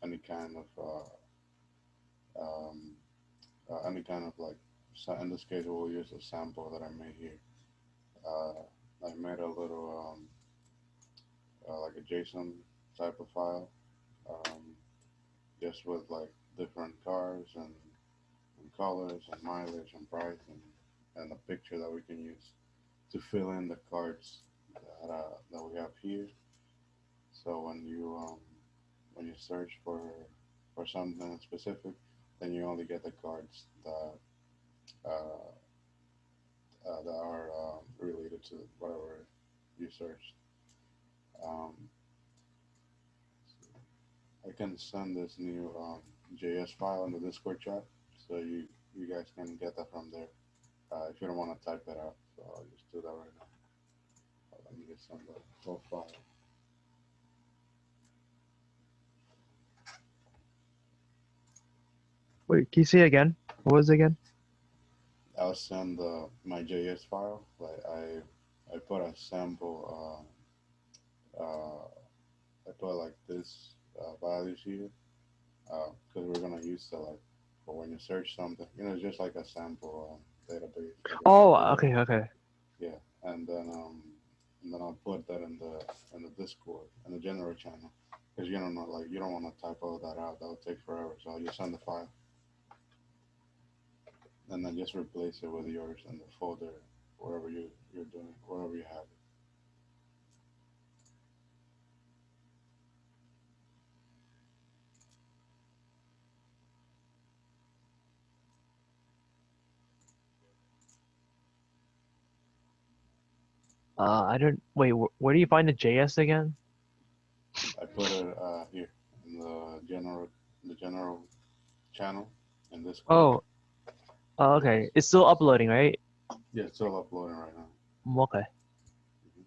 any kind of um, any kind of like, so in this case we'll use a sample that I made here. Uh, I made a little like a JSON type of file, um, just with like different cars and colors and mileage and price and a picture that we can use to fill in the cards that we have here. So when you search for something specific, then you only get the cards uh, that are related to whatever you searched. Um, I can send this new JS file in the Discord chat, so you guys can get that from there. If you don't want to type it out, so I'll just do that right now. Let me just send the whole file. Wait, can you say it again? What was it again? I'll send my JS file. Like I put a sample. I put like this values here because we're gonna use the like for when you search something. You know, just like a sample database, like a Oh, sample data. okay, okay. Yeah, and then I'll put that in the Discord in the general channel because you don't know like you don't want to type all that out. That would take forever. So I'll just send the file and then just replace it with yours in the folder wherever you're doing wherever you have it. I don't. Wait, where do you find the JS again? I put it here in the general channel in Discord. Oh, okay. It's still uploading, right? Yeah, it's still uploading right now. Okay. Mhm.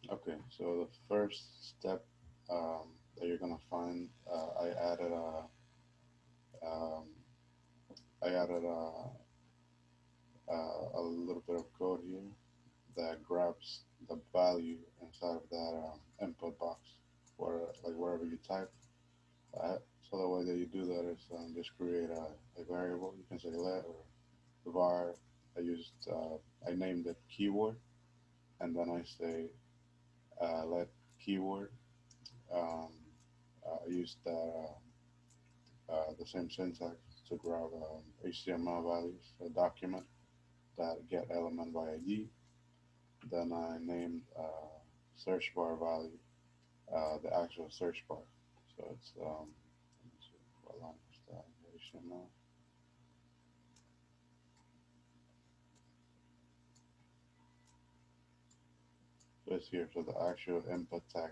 Okay, so the first step that you're gonna find, um, I added a little bit of code here that grabs the value inside of that input box, where like wherever you type. So the way that you do that is just create a variable. You can say let or var. I used I named it keyword, and then I say let keyword. Um, I used the same syntax to grab HTML values, a document that get element by ID. Then I named search bar value the actual search bar. So it's let me see, what language that HTML. So it's here. So the actual input tag.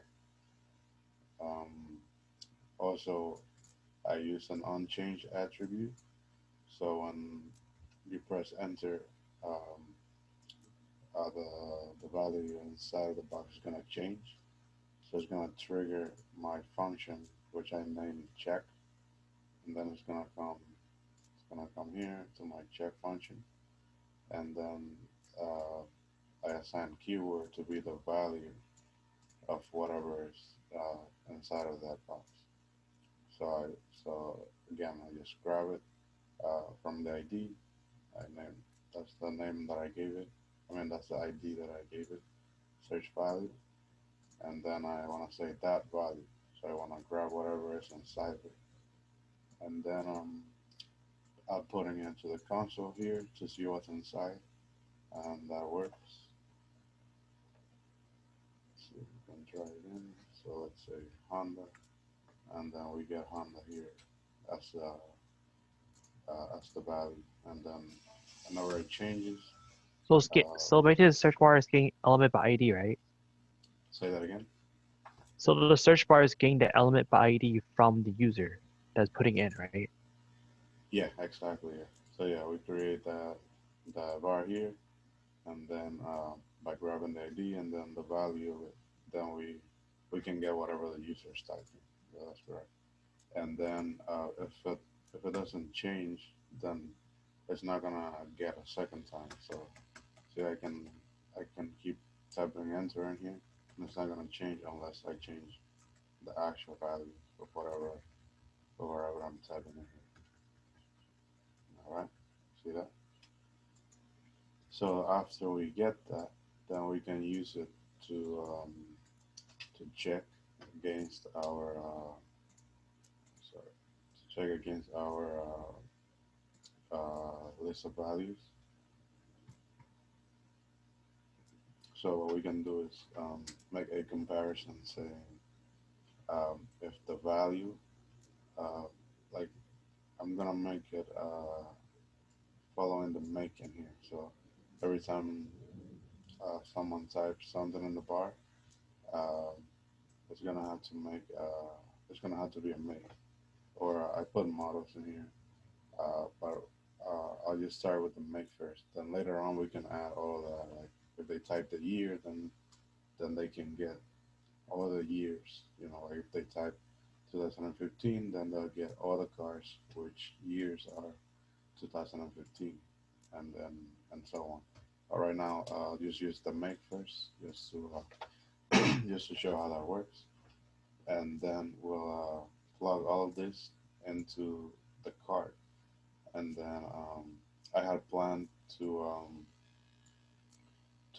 Um, Also, I use an unchanged attribute. So when you press enter, um, the value inside of the box is gonna change. So it's gonna trigger my function, which I named check, and then it's gonna come here to my check function, and then uh, I assign keyword to be the value of whatever is inside of that box. So so again, I just grab it from the ID. I name That's the name that I gave it. I mean that's the ID that I gave it. Search value, and then I want to say that value. So I want to grab whatever is inside it, and then I'm putting it into the console here to see what's inside, and that works. Let's see if we can try it in. So let's say Honda, and then we get Honda here as the value, and then whenever it changes, So uh, so basically the search bar is getting element by ID, right? say that again. So the search bar is getting the element by ID from the user that's putting in, right? Yeah, exactly. Yeah. So yeah, we create the var here, and then by grabbing the ID and then the value of it, then we can get whatever the user is typing. Yeah, that's correct. And then if it doesn't change, then it's not gonna get a second time. So see, I can keep typing enter in here, and it's not gonna change unless I change the actual value of whatever I'm typing in here. All right, see that? So after we get that, then we can use it to check against our sorry to check against our list of values. So what we can do is make a comparison saying if the value uh, like I'm gonna make it following the make in here. So every time someone types something in the bar, uh, it's gonna have to make it's gonna have to be a make. Or I put models in here, but I'll just start with the make first. Then later on we can add all that. Like if they type the year, then they can get all the years. You know, like if they type 2015, then they'll get all the cars which years are 2015, and so on. All right, now I'll just use the make first, just to just to show how that works, and then we'll plug all of this into the cart, and then I had planned to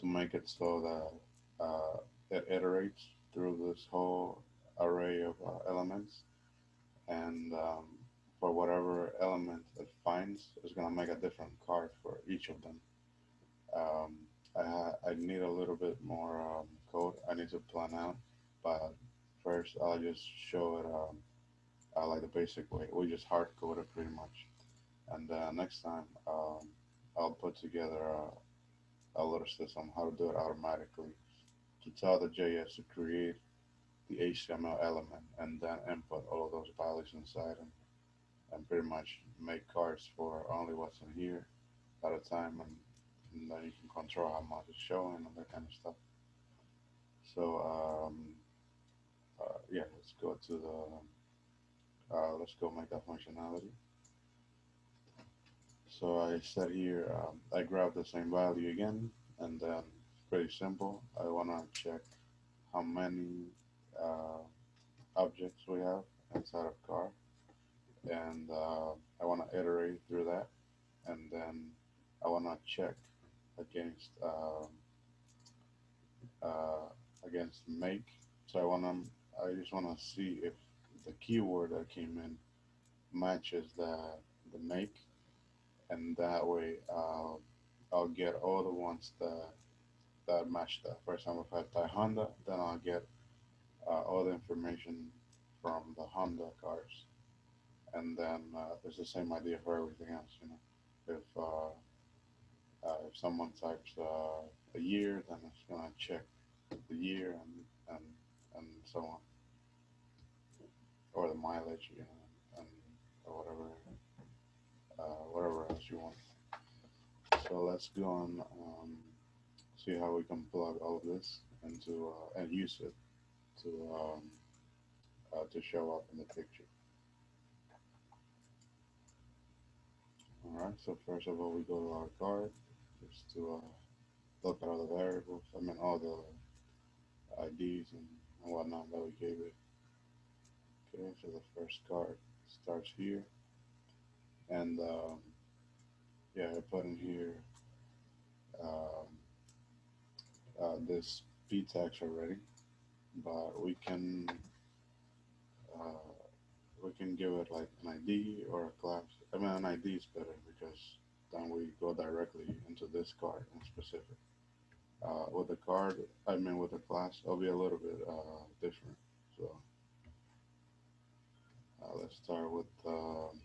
make it so that it iterates through this whole array of elements, and for whatever element it finds, it's gonna make a different card for each of them. Um, I need a little bit more code. I need to plan out, but first I'll just show it like the basic way. We just hard code it pretty much, and next time I'll put together a little system how to do it automatically to tell the JS to create the HTML element and then input all of those values inside and pretty much make cards for only what's in here at a time, and then you can control how much it's showing and that kind of stuff. So yeah, let's go to the let's go make that functionality. So I said here I grab the same value again, and then pretty simple. I want to check how many uh, objects we have inside of car, and I want to iterate through that, and then I want to check against uh, against make. So I just want to see if the keyword that came in matches the make, and that way I'll get all the ones that match that. For example, if I type Honda, then I'll get all the information from the Honda cars, and then it's the same idea for everything else. You know, if someone types a year, then it's gonna check the year and and so on, or the mileage, you know, and or whatever else you want. So let's go on see how we can plug all of this into and use it to to show up in the picture. All right. So first of all, we go to our card just to look at all the variables. I mean, all the IDs and whatnot that we gave it. Okay. So the first card starts here, and yeah, I put in here um, this p tags already, but uh, we can give it like an ID or a class. I mean, an ID is better because then we go directly into this card in specific. With the card, I mean, with the class, it'll be a little bit different. So let's start with, let's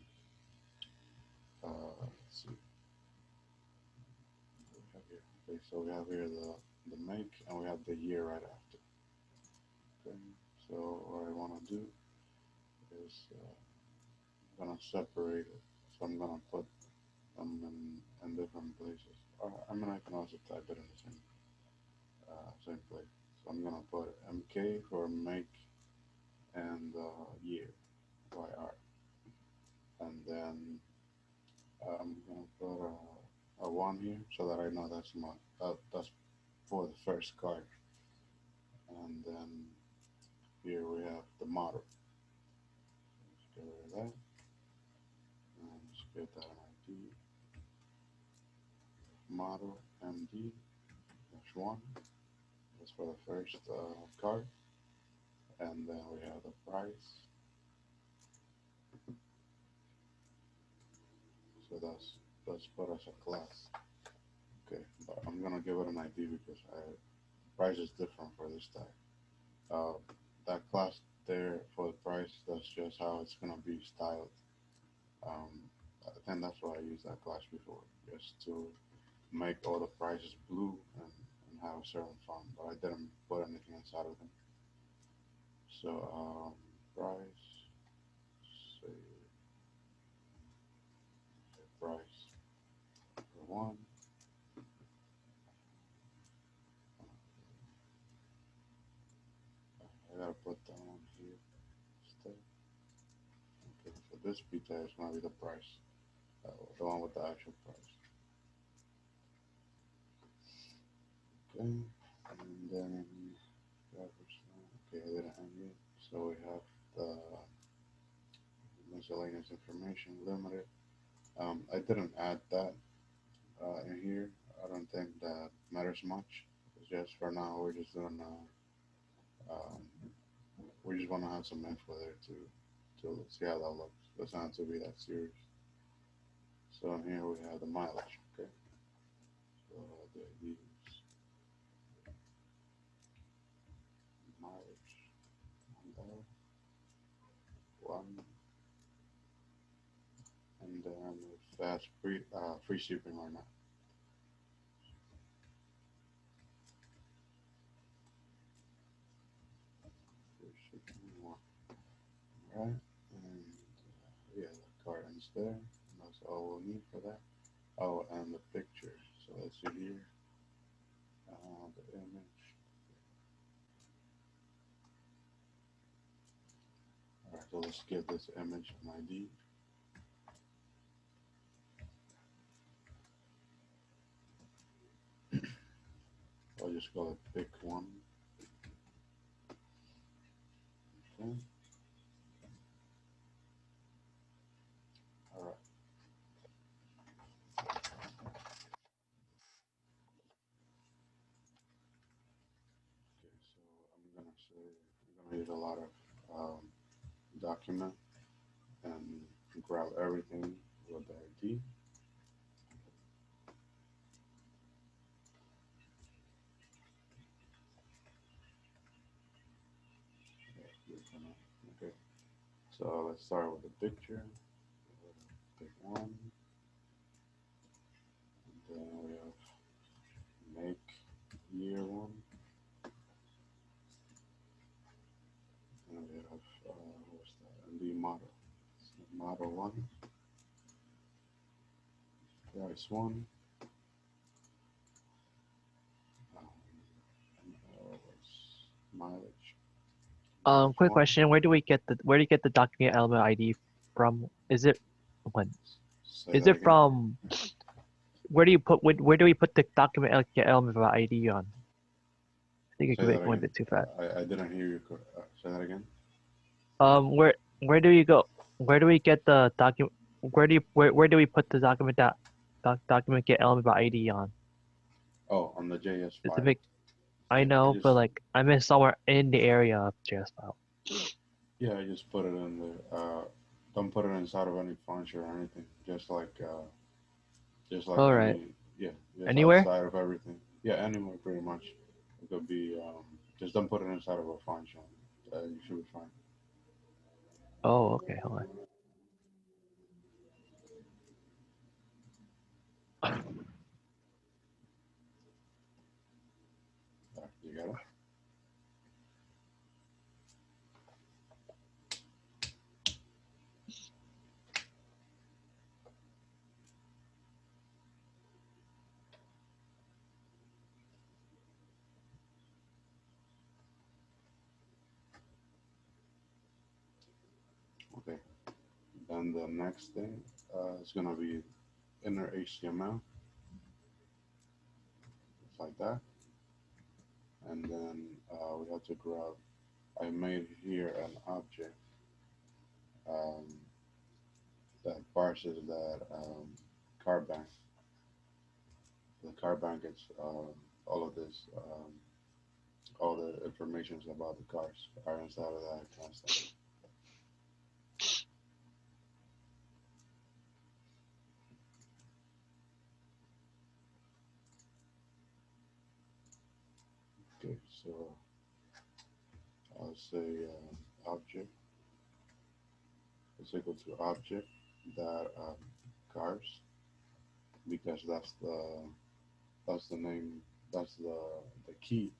see, what we have here. Okay, so we have here the make and we have the year right after. Okay, so what I want to do is I'm gonna separate it. So I'm gonna put them in different places. Or, I mean, I can also type it in the same place. So I'm gonna put MK for make and year, YR, and then I'm gonna put a one here so that I know that's for the first card, and then here we have the model. Let's get rid of that, and let's get that ID model MD -1. That's for the first card, and then we have the price. So that's put as a class. Okay, but I'm gonna give it an ID because price is different for this tag. Uh, that class there for the price, that's just how it's gonna be styled. Um, I think that's why I used that class before, just to make all the prices blue and have a certain font, but I didn't put anything inside of them. So price, say price for one. I gotta put that one here instead. Okay, so this pizza is gonna be the price, the one with the actual price. Okay, and then okay, I didn't end it. So we have the miscellaneous information limited. I didn't add that in here. I don't think that matters much. It's just for now we're just doing um, we just want to have some info there to see how that looks. Doesn't have to be that serious. So in here we have the mileage. Okay, so these mileage on there one, and then if that's free shipping or not. Free shipping one, right? And yeah, the carton's there. And that's all we'll need for that. Oh, and the picture. So let's see here. The image. All right, so let's give this image an ID. I'll just call it pick one. Okay. All right. Okay. So I'm gonna use a lot of document and grab everything with the ID. Okay. So let's start with the picture. Pick one. And then we have make year one. And we have what's that? MD model. So model one. Price one. Um, mileage. Mileage Quick one. question: where do you get the document element ID from? Is it when? Say Is that it again. from? Where do we put the document element ID on? I think Say it that went a again. bit too fast. I didn't hear you. Say that again. Where do you go? Where do we get the document? Where do we put the document get element by ID on? Oh, on the JS It's a file. big. I I know, but just like I'm in somewhere in the area of JS file. yeah, I just put it in there. Don't put it inside of any function or anything. Just like All right. any yeah, just Anywhere? outside of everything. Yeah, anywhere pretty much. It could be just don't put it inside of a function. You should be fine. Oh, okay. Hold on. You got it. Okay. Then the next thing is gonna be inner HTML, just like that. And then we have to grab, I made here an object um, that parses that car bank. The car bank gets all of this, all the informations about the cars are inside of that constant. Okay, so I'll say object is equal to object that cars because that's the name, that's the key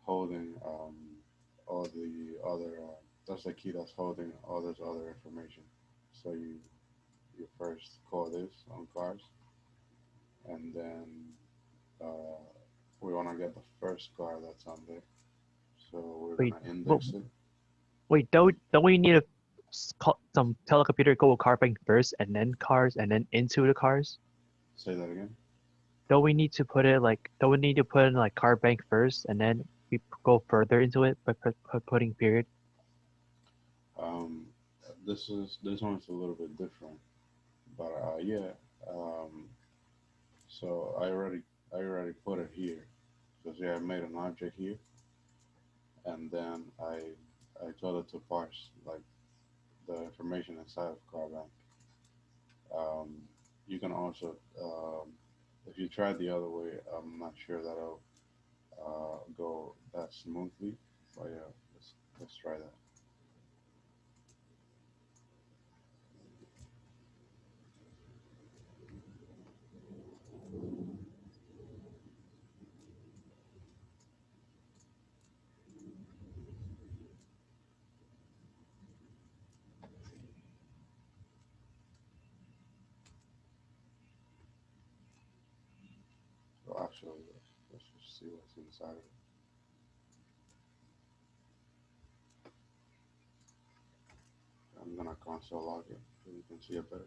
holding all the other that's the key that's holding all this other information. So you first call this on cars, and then uh, we want to get the first car that's on there. So we're Wait, gonna index it. wait, don't we need some telecomputer go with car bank first and then cars and then into the cars? Say that again. Don't we need to put it like, don't we need to put in like car bank first and then we go further into it by putting period? Um, this one's a little bit different, but yeah. Um, so I already put it here. So see, I made an object here, and then I told it to parse like the information inside of Carbank. Um, you can also, if you try the other way, I'm not sure that'll go that smoothly. But yeah, let's try that. So actually, let's just see what's inside of it. I'm gonna console log it so you can see it better.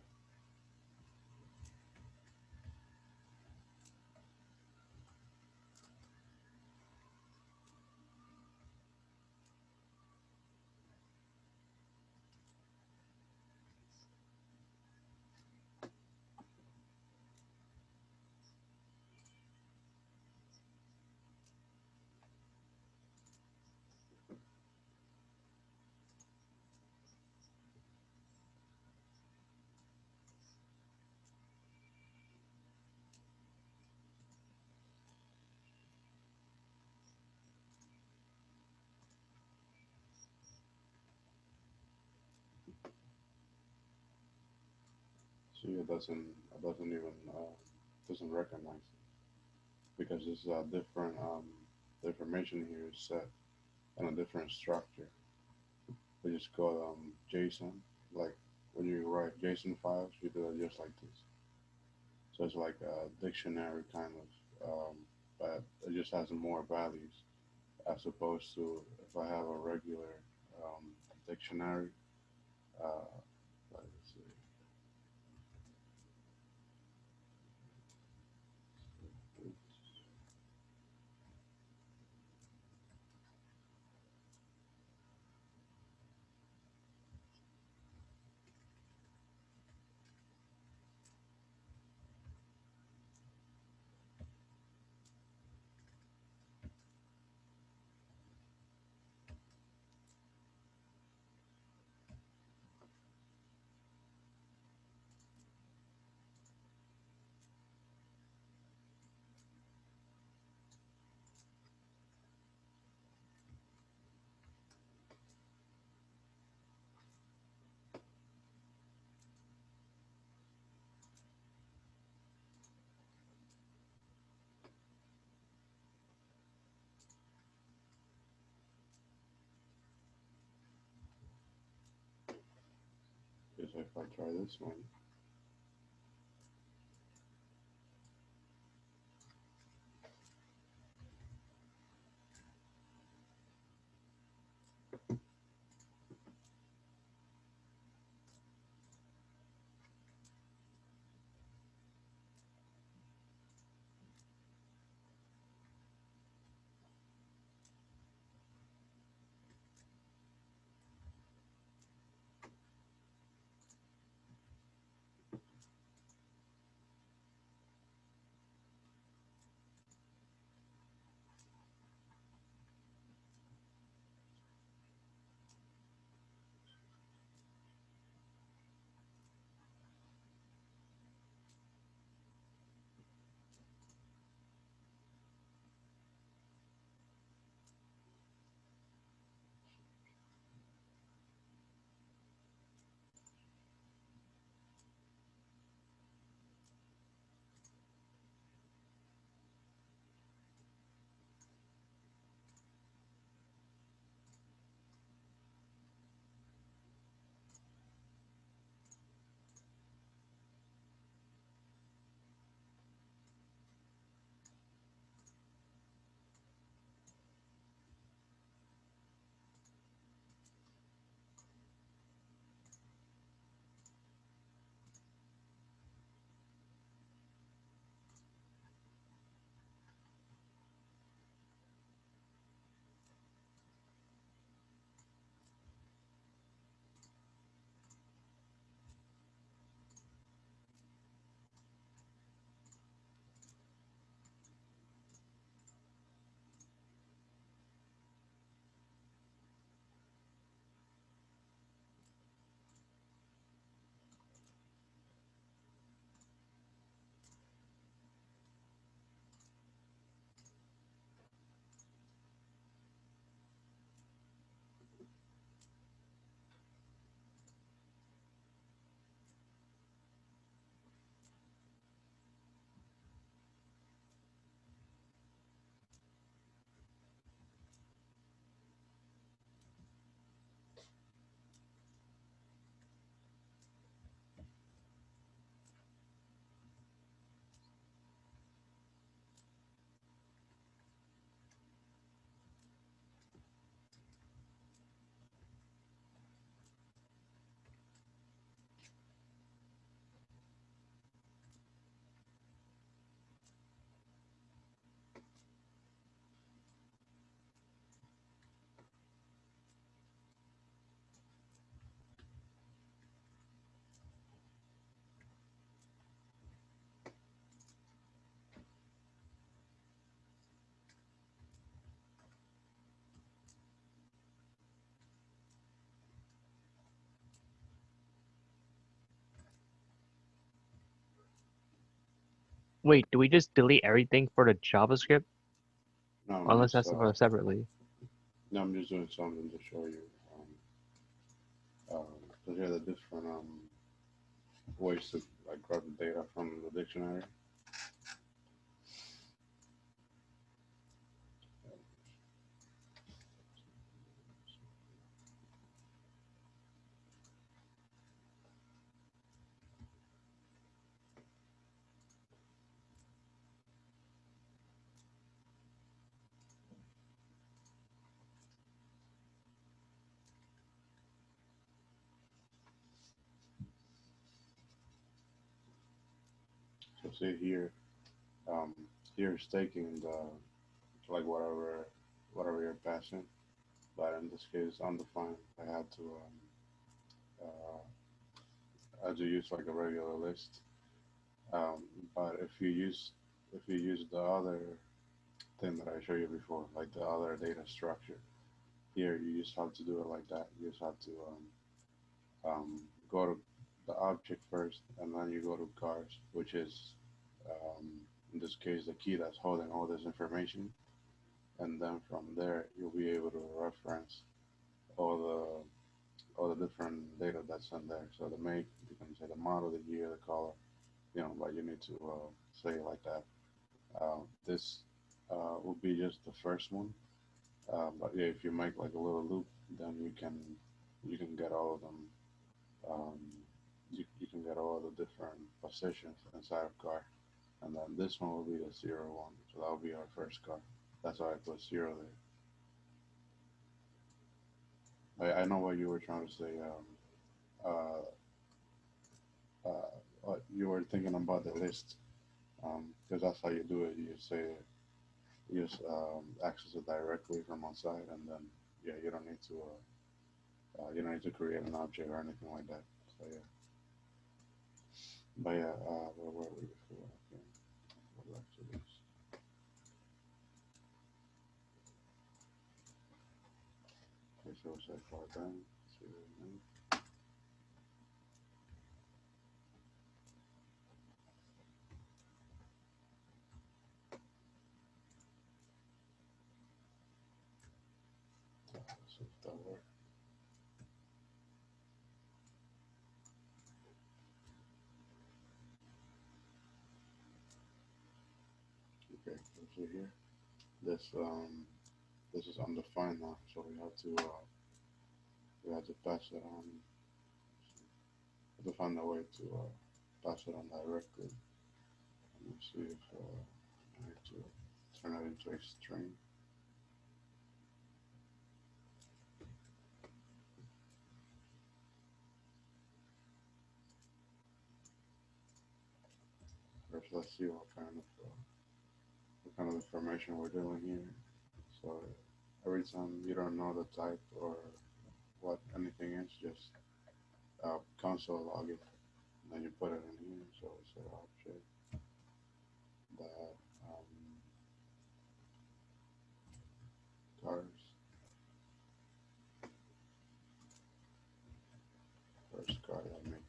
So yeah, it doesn't even doesn't recognize it because this is a different the information here is set in a different structure. We just call JSON. Like when you write JSON files, you do it just like this. So it's like a dictionary kind of, but it just has more values as opposed to if I have a regular um, dictionary. Uh, let's see. Because if I try this one, Wait, do we just delete everything for the JavaScript? No, I'm Unless just that's separately. no, I'm just doing something to show you. So here are the different ways to like grab the data from the dictionary. So see here, um, here is taking the like whatever you're passing, but in this case undefined. I had to use like a regular list. Um, but if you use the other thing that I showed you before, like the other data structure, here you just have to do it like that. You just have to go to the object first, and then you go to cars, which is um, in this case the key that's holding all this information, and then from there you'll be able to reference all all the different data that's in there. So the make, you can say the model, the year, the color, but you need to say it like that. This will be just the first one, but yeah, if you make like a little loop, then you can get all of them. Um, you can get all the different positions inside of car, and then this one will be the 0 1. So that will be our first car. That's why I put 0 there. I know what you were trying to say. What you were thinking about the list, because that's how you do it. You say you just access it directly from outside, and then yeah, you don't need to create an object or anything like that. So yeah, but yeah, where were we before? Okay, go back to this. Okay, so say far down. See what I mean? So if that works. Okay, so see here. This is undefined now, so we have to pass it on. We have to find a way to pass it on directly. Let me see if I need to turn it into a string. First, let's see what kind of information we're doing here. So every time you don't know the type or what anything is, just console log it, and then you put it in here. So it's an object that cars first car that make.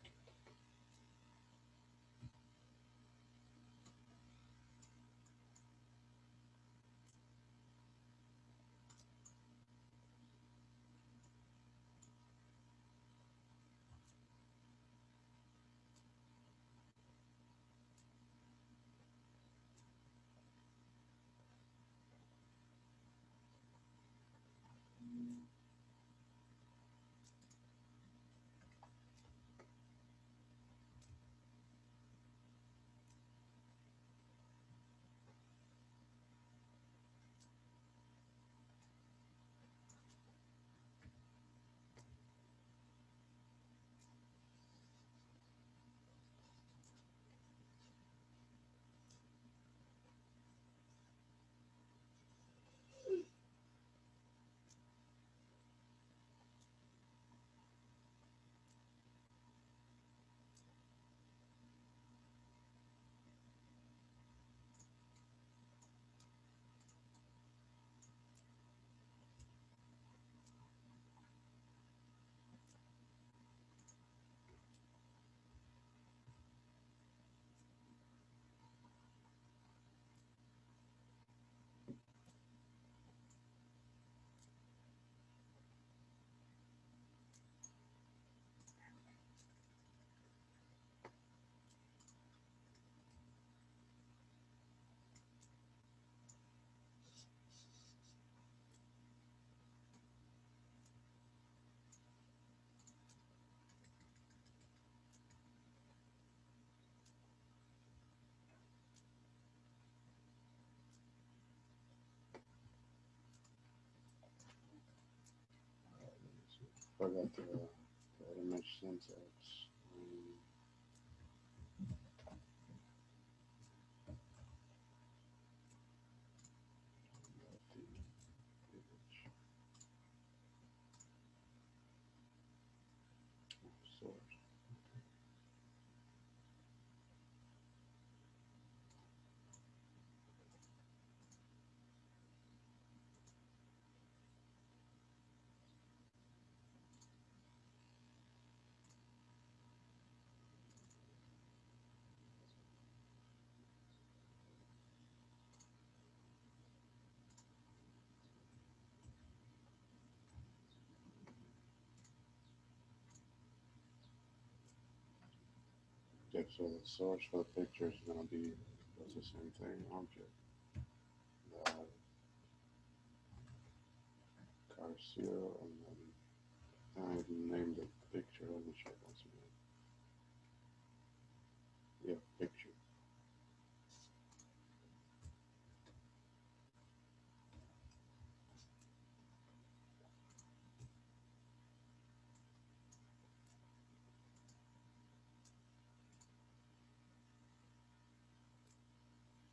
forgot the image syntax. Um, the image source. Okay, so the source for the picture is gonna be that's the same thing. Object. Garcia, and then I named the picture. Let me check once again. Yeah, picture.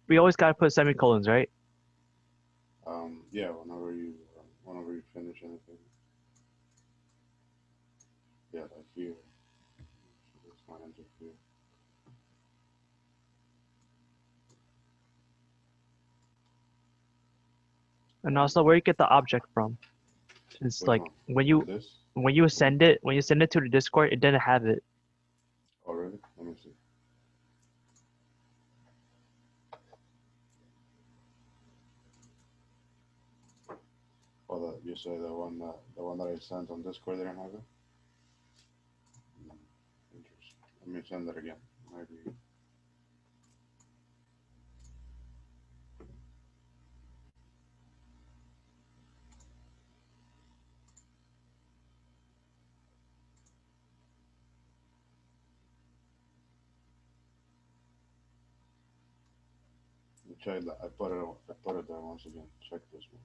We always gotta put semicolons, right? Yeah, whenever you finish anything. Yeah, like here. Let's not interfere. And also where you get the object from. It's Which like one? This? when you send it to the Discord, it didn't have it. Oh, really? Let me see. Oh, you say the one that I sent on Discord didn't have it? Hmm, interesting. Let me send it again. Maybe. Check that. I put it there once again. Check this one.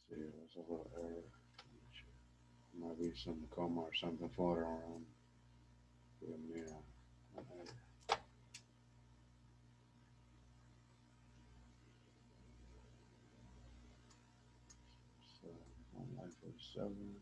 See, there's a little error. Might be some comma or something floating around. Give me an error. So, 1947.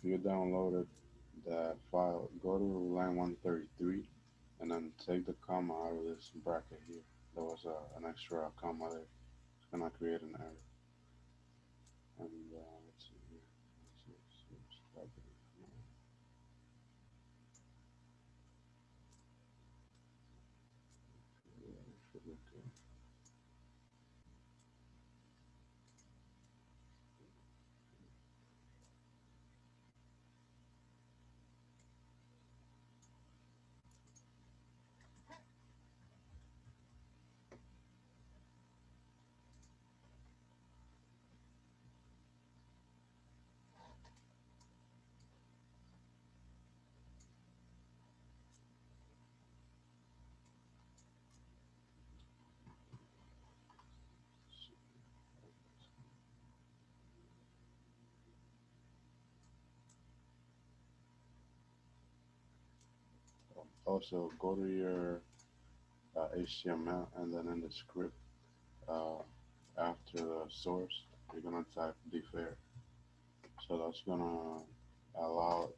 you downloaded that file, go to line 133 and then take the comma out of this bracket here. There was an extra comma there. It's gonna create an error. And let's see here. Let's see, property. No. Yeah, it should look good. Also, go to your HTML and then in the script, uh, after the source, you're gonna type defer. So that's gonna allow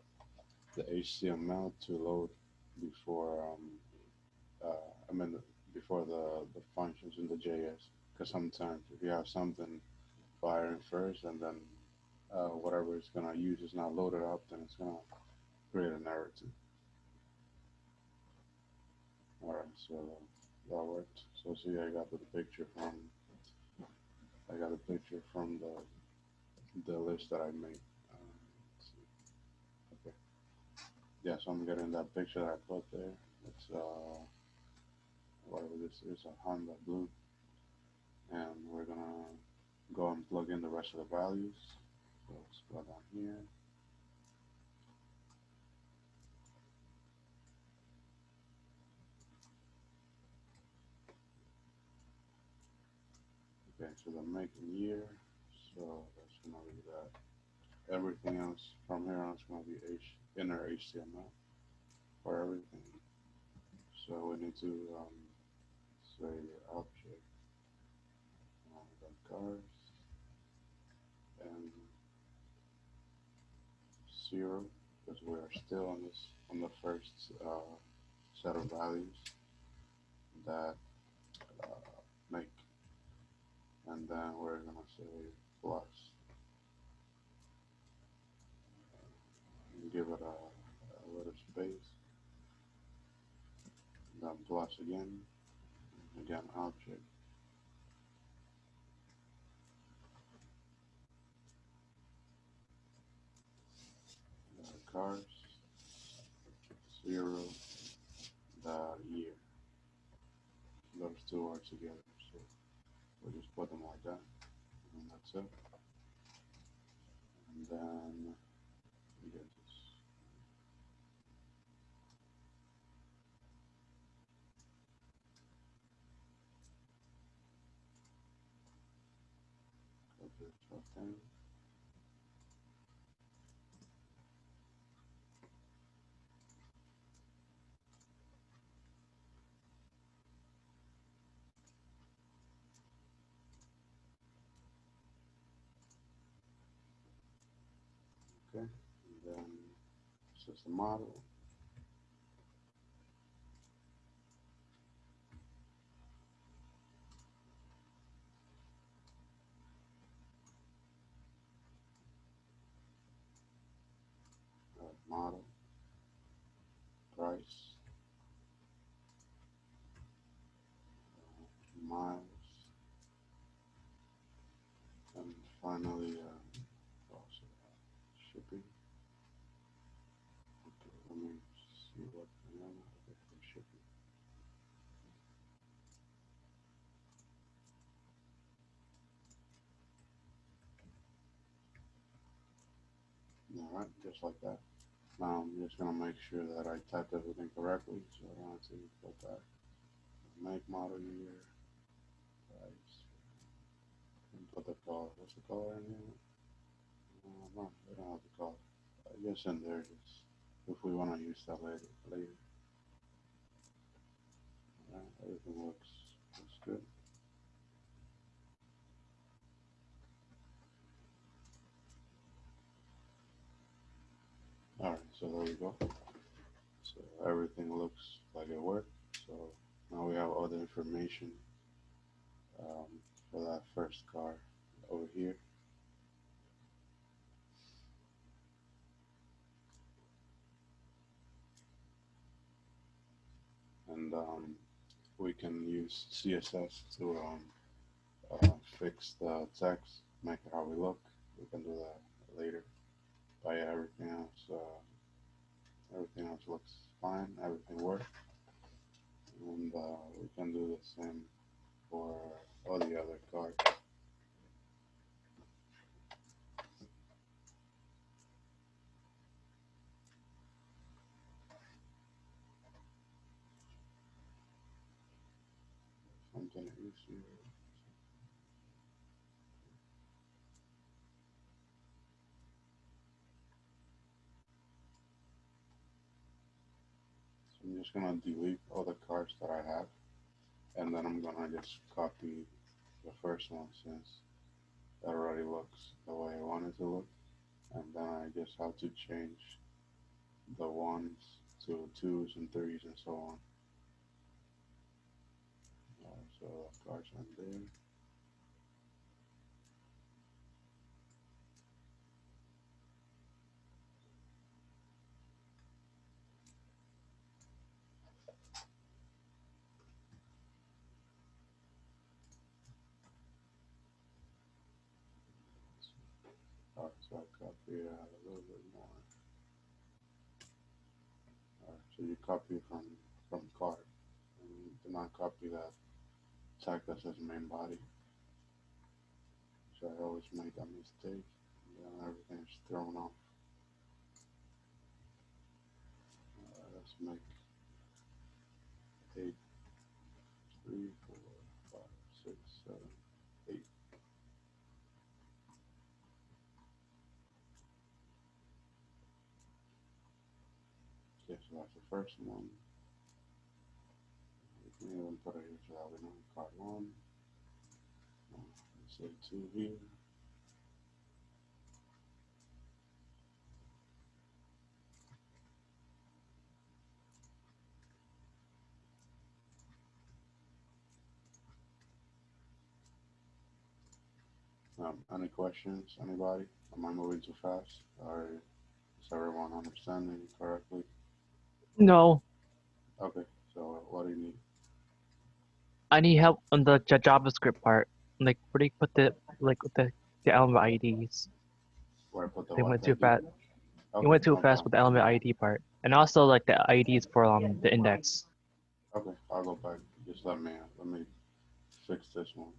the HTML to load before, I mean, before the functions in the JS. Because sometimes if you have something firing first and then whatever it's gonna use is not loaded up, then it's gonna create an error too. All right, so that worked. So see, I got a picture from the list that I made. Let's see. Okay. Yeah, so I'm getting that picture that I put there. It's whatever this is, a Honda Blue, and we're gonna go and plug in the rest of the values. So let's go down here. Okay, so the make and year. So that's gonna be that. Everything else from here on is gonna be inner HTML for everything. So we need to say object cars and 0 because we are still on the first set of values that make, and then we're gonna say plus and give it a little space, then plus again object cars 0 the year. Those two are together, so we'll just put them like that, and that's it. And then we get this. Put this right there. Okay, and then this is the model. Model, price, miles, and finally also shipping. Okay, let me see what I know how to get for shipping. All right, just like that. Now I'm just gonna make sure that I typed everything correctly, so I don't have to go back. Make, model, year, price, and put the color. What's the color in here? No, we don't have the color. I guess in there, just if we want to use that later. Everything looks good. So there we go. So everything looks like it worked. So now we have all the information um, for that first car over here. And we can use CSS to fix the text, make it how we look. We can do that later. But yeah, everything else looks fine. Everything works, and we can do the same for all the other cards. Something easier. So I'm just gonna delete all the cards that I have, and then I'm gonna just copy the first one since that already looks the way I want it to look. And then I just have to change the ones to twos and threes and so on. So the cards are there. Alright, so I copy a little bit more. Alright, so you copy from card, and you do not copy that tag that says main body. So I always make that mistake, and then everything's thrown off. Let's make 8, 3, 4, 5, 6, 7, 8. Okay, so that's the first one. We can even put it here so that we know card 1. Let's say 2 here. Any questions, anybody? Am I moving too fast? Or is everyone understanding correctly? No, Okay, so what do you need? I need help on the JavaScript part. Like, where do you put the element IDs? Where I put the They what went too ID? fast. You Okay, went too no fast problem. with the element ID part, and also like the IDs for the index. Okay, I'll go back. Just let me fix this one.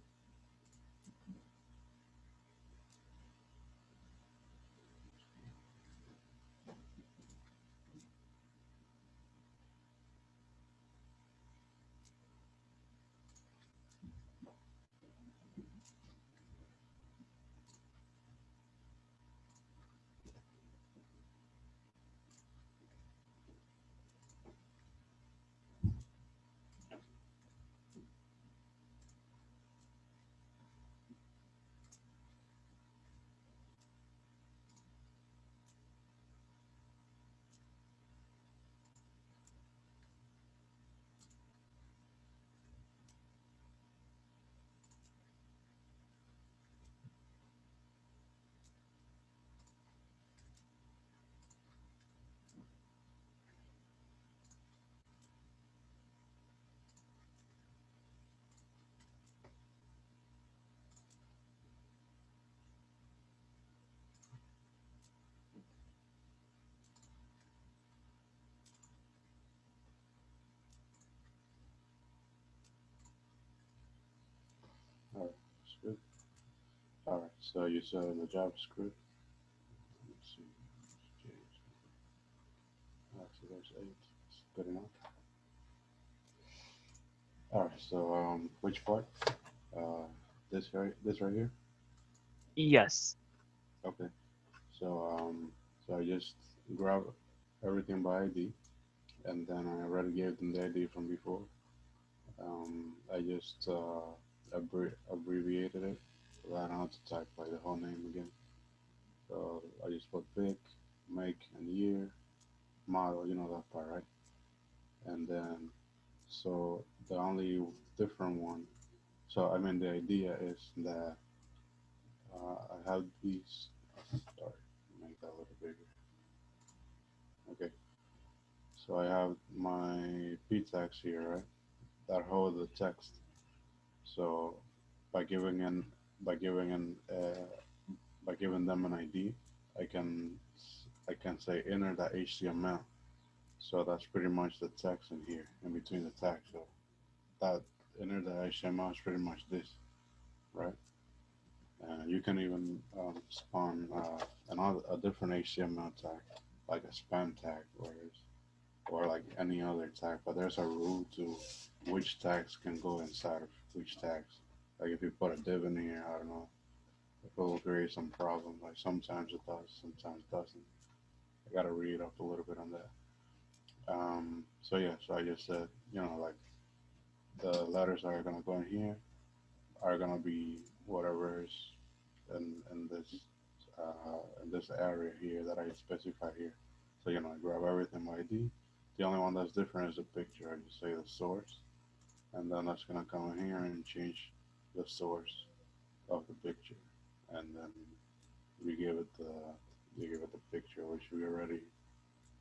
All right, that's good. All right, so you said the JavaScript. Let's see. Change. All right, so there's 8. It's good enough. All right, so which part? Uh, this right here. Yes. Okay. So so I just grab everything by ID, and then I already gave them the ID from before. I just abbreviated it so that I don't have to type like the whole name again. So I just put pick, make, and year, model, you know that part, right? And then, so the only different one, so I mean, the idea is that I have these, sorry, make that a little bigger. Okay, so I have my p tags here, right? That hold the text. So by giving an by giving an by giving them an ID, I can I can say enter the HTML. So that's pretty much the text in here, in between the tags. So that enter the HTML is pretty much this, right? You can even spawn a different HTML tag, like a span tag, or like any other tag. But there's a rule to which tags can go inside of which tags. Like if you put a div in here, I don't know, it will create some problem. Like sometimes it does, sometimes it doesn't. I gotta read up a little bit on that. So yeah, so I just said, like the letters that are gonna go in here are gonna be whatever is in this area here that I specify here. So I grab everything by ID. The only one that's different is the picture. I just say the source, and then that's gonna come in here and change the source of the picture, and then we give it the picture which we already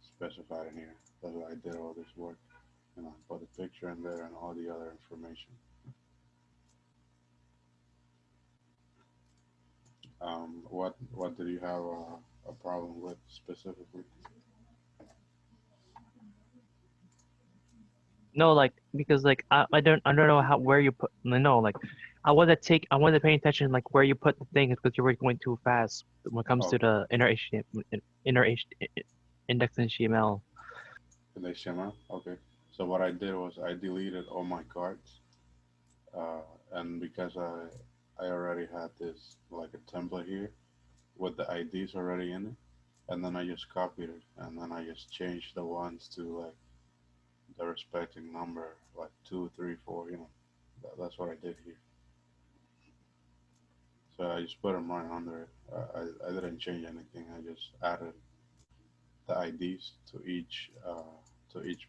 specified in here. That's why I did all this work. Put the picture in there and all the other information. What did you have a problem with specifically? No, like because like I don't know how where you put no like I want to pay attention like where you put the thing because you were going too fast when it comes to Okay, the inner index HTML. in HTML. Okay. So what I did was I deleted all my cards, uh, and because I already had this like a template here with the IDs already in it, and then I just copied it, and then I just changed the ones to like the respecting number, like 2, 3, 4. That's what I did here. So I just put them right under it. I didn't change anything. I just added the IDs to each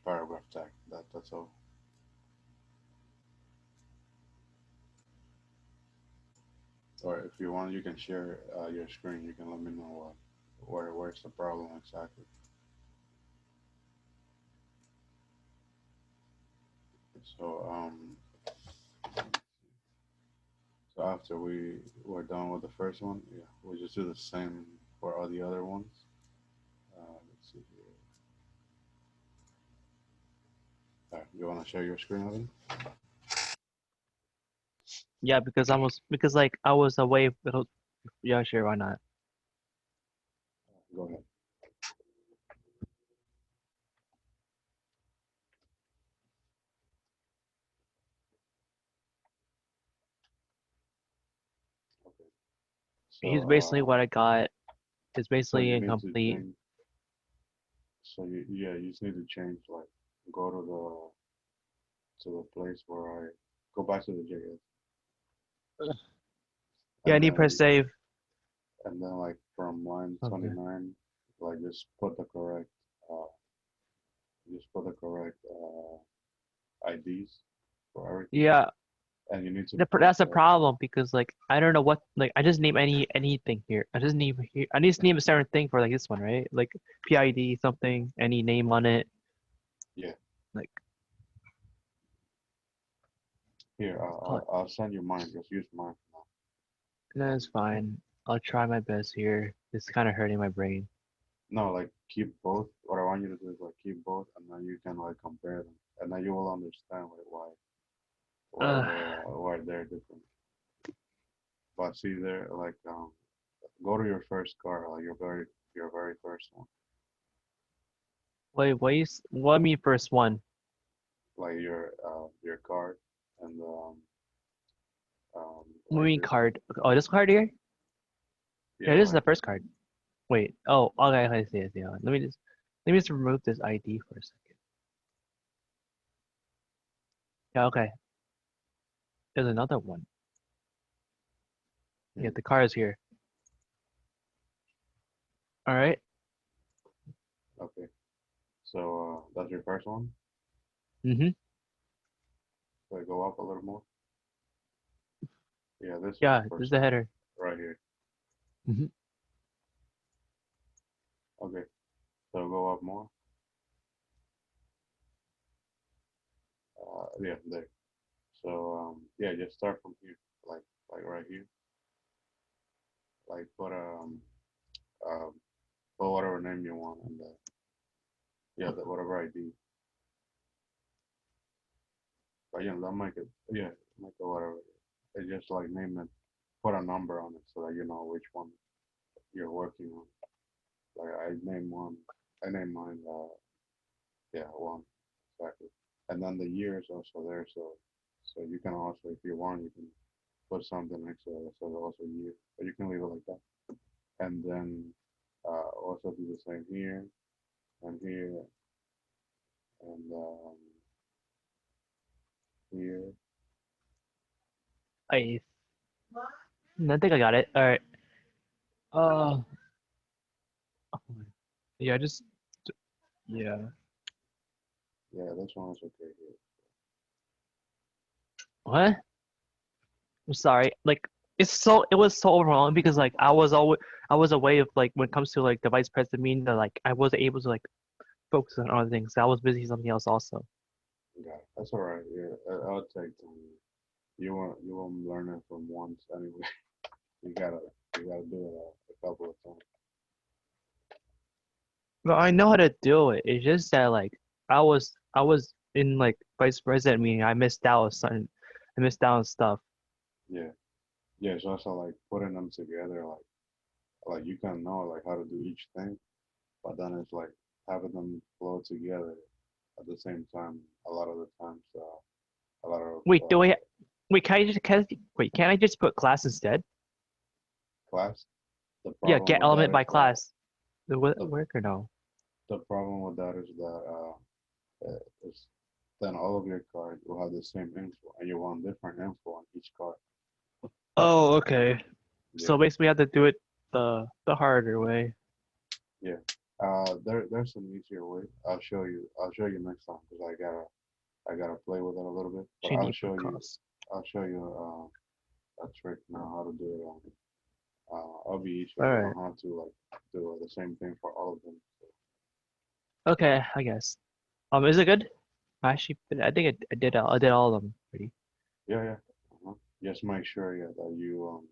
paragraph tag. That's all. Or if you want, you can share your screen. You can let me know where's the problem exactly. So so after we were done with the first one, yeah, we'll just do the same for all the other ones. Let's see here. You want to share your screen, Evan? Yeah, because like I was away. Yeah, sure, why not? Go ahead. Okay. So He's basically what I got. It's so basically you need to incomplete. change. So you just need to change, like go to the place where I go back to the JS, Yeah, I and need to press then save. like from line Okay. 29, like uh just put the correct IDs for everything, Yeah, and you need to put that's a problem because like I don't know what like I just name anything here. I just name here. I just name a certain thing for like this one, right? Like PID something, any name on it. yeah. Like Here, oh, I'll send you mine. Just use mine for that's fine. I'll try my best here. It's kind of hurting my brain. now. No, like keep both. What I want you to do is like keep both, and then you can like compare them, and then you will understand like Uh, why they're different. But see there, like go to your first car, like your very first one, wait, what me first one? like your card, and What like mean this card? Oh, this card here? Yeah, yeah, this is like the first card. Wait. Oh, okay. I see. Let me just remove this ID for a second. Yeah, okay. There's another one. Yeah, hmm, the car is here. All right. okay. So that's your first one. Mm-hmm. So I go up a little more. Yeah, this is Yeah, the this is first the one header. right here. Mm-hmm. Okay, so go up more. Yeah, there. So yeah, just start from here, like right here. Like um put whatever name you want, and yeah, whatever ID. But yeah, that make it yeah, make it whatever. It's just like name it, put a number on it so that you know which one you're working on. Like I name one, I name mine. Yeah, one exactly. And then the year is also there, so you can also, if you want, you can put something next to it, so also year, but you can leave it like that. And then also do the same here and here and here. I think I got it. All right. Uh, yeah, just yeah. Yeah, this one is okay here. What? I'm sorry. Like it was so overwhelming because like I was away of like when it comes to like the vice president meeting that like I wasn't able to like focus on other things. I was busy something else also. Yeah, that's all right. Yeah, I'll take time. You won't learn it from once anyway. You gotta you gotta do it a couple of times. But I know how to do it. It's just that like I was in like vice president meeting. I missed out on something. I missed out on stuff. Yeah, yeah. It's also like putting them together, like you can know like how to do each thing, but then it's like having them flow together at the same time. A lot of the times, a lot of Wait, wait? Wait? Can't I just put class instead? class. The Yeah, problem get with that element is by that class. It would the work or no? the problem with that is that is then all of your cards will have the same info, and you want different info on each card. Oh, okay. Yeah, So basically, we have to do it the harder way. yeah. There's an easier way. I'll show you next time because I gotta play with it a little bit. But She need per cost. I'll show you a trick now how to do it on. It'll be easier. All You right. don't have to like do the same thing for all of them. Okay, I guess. Is it good? Actually, I think I did all of them already. Yeah, yeah. Just make sure, yeah, that you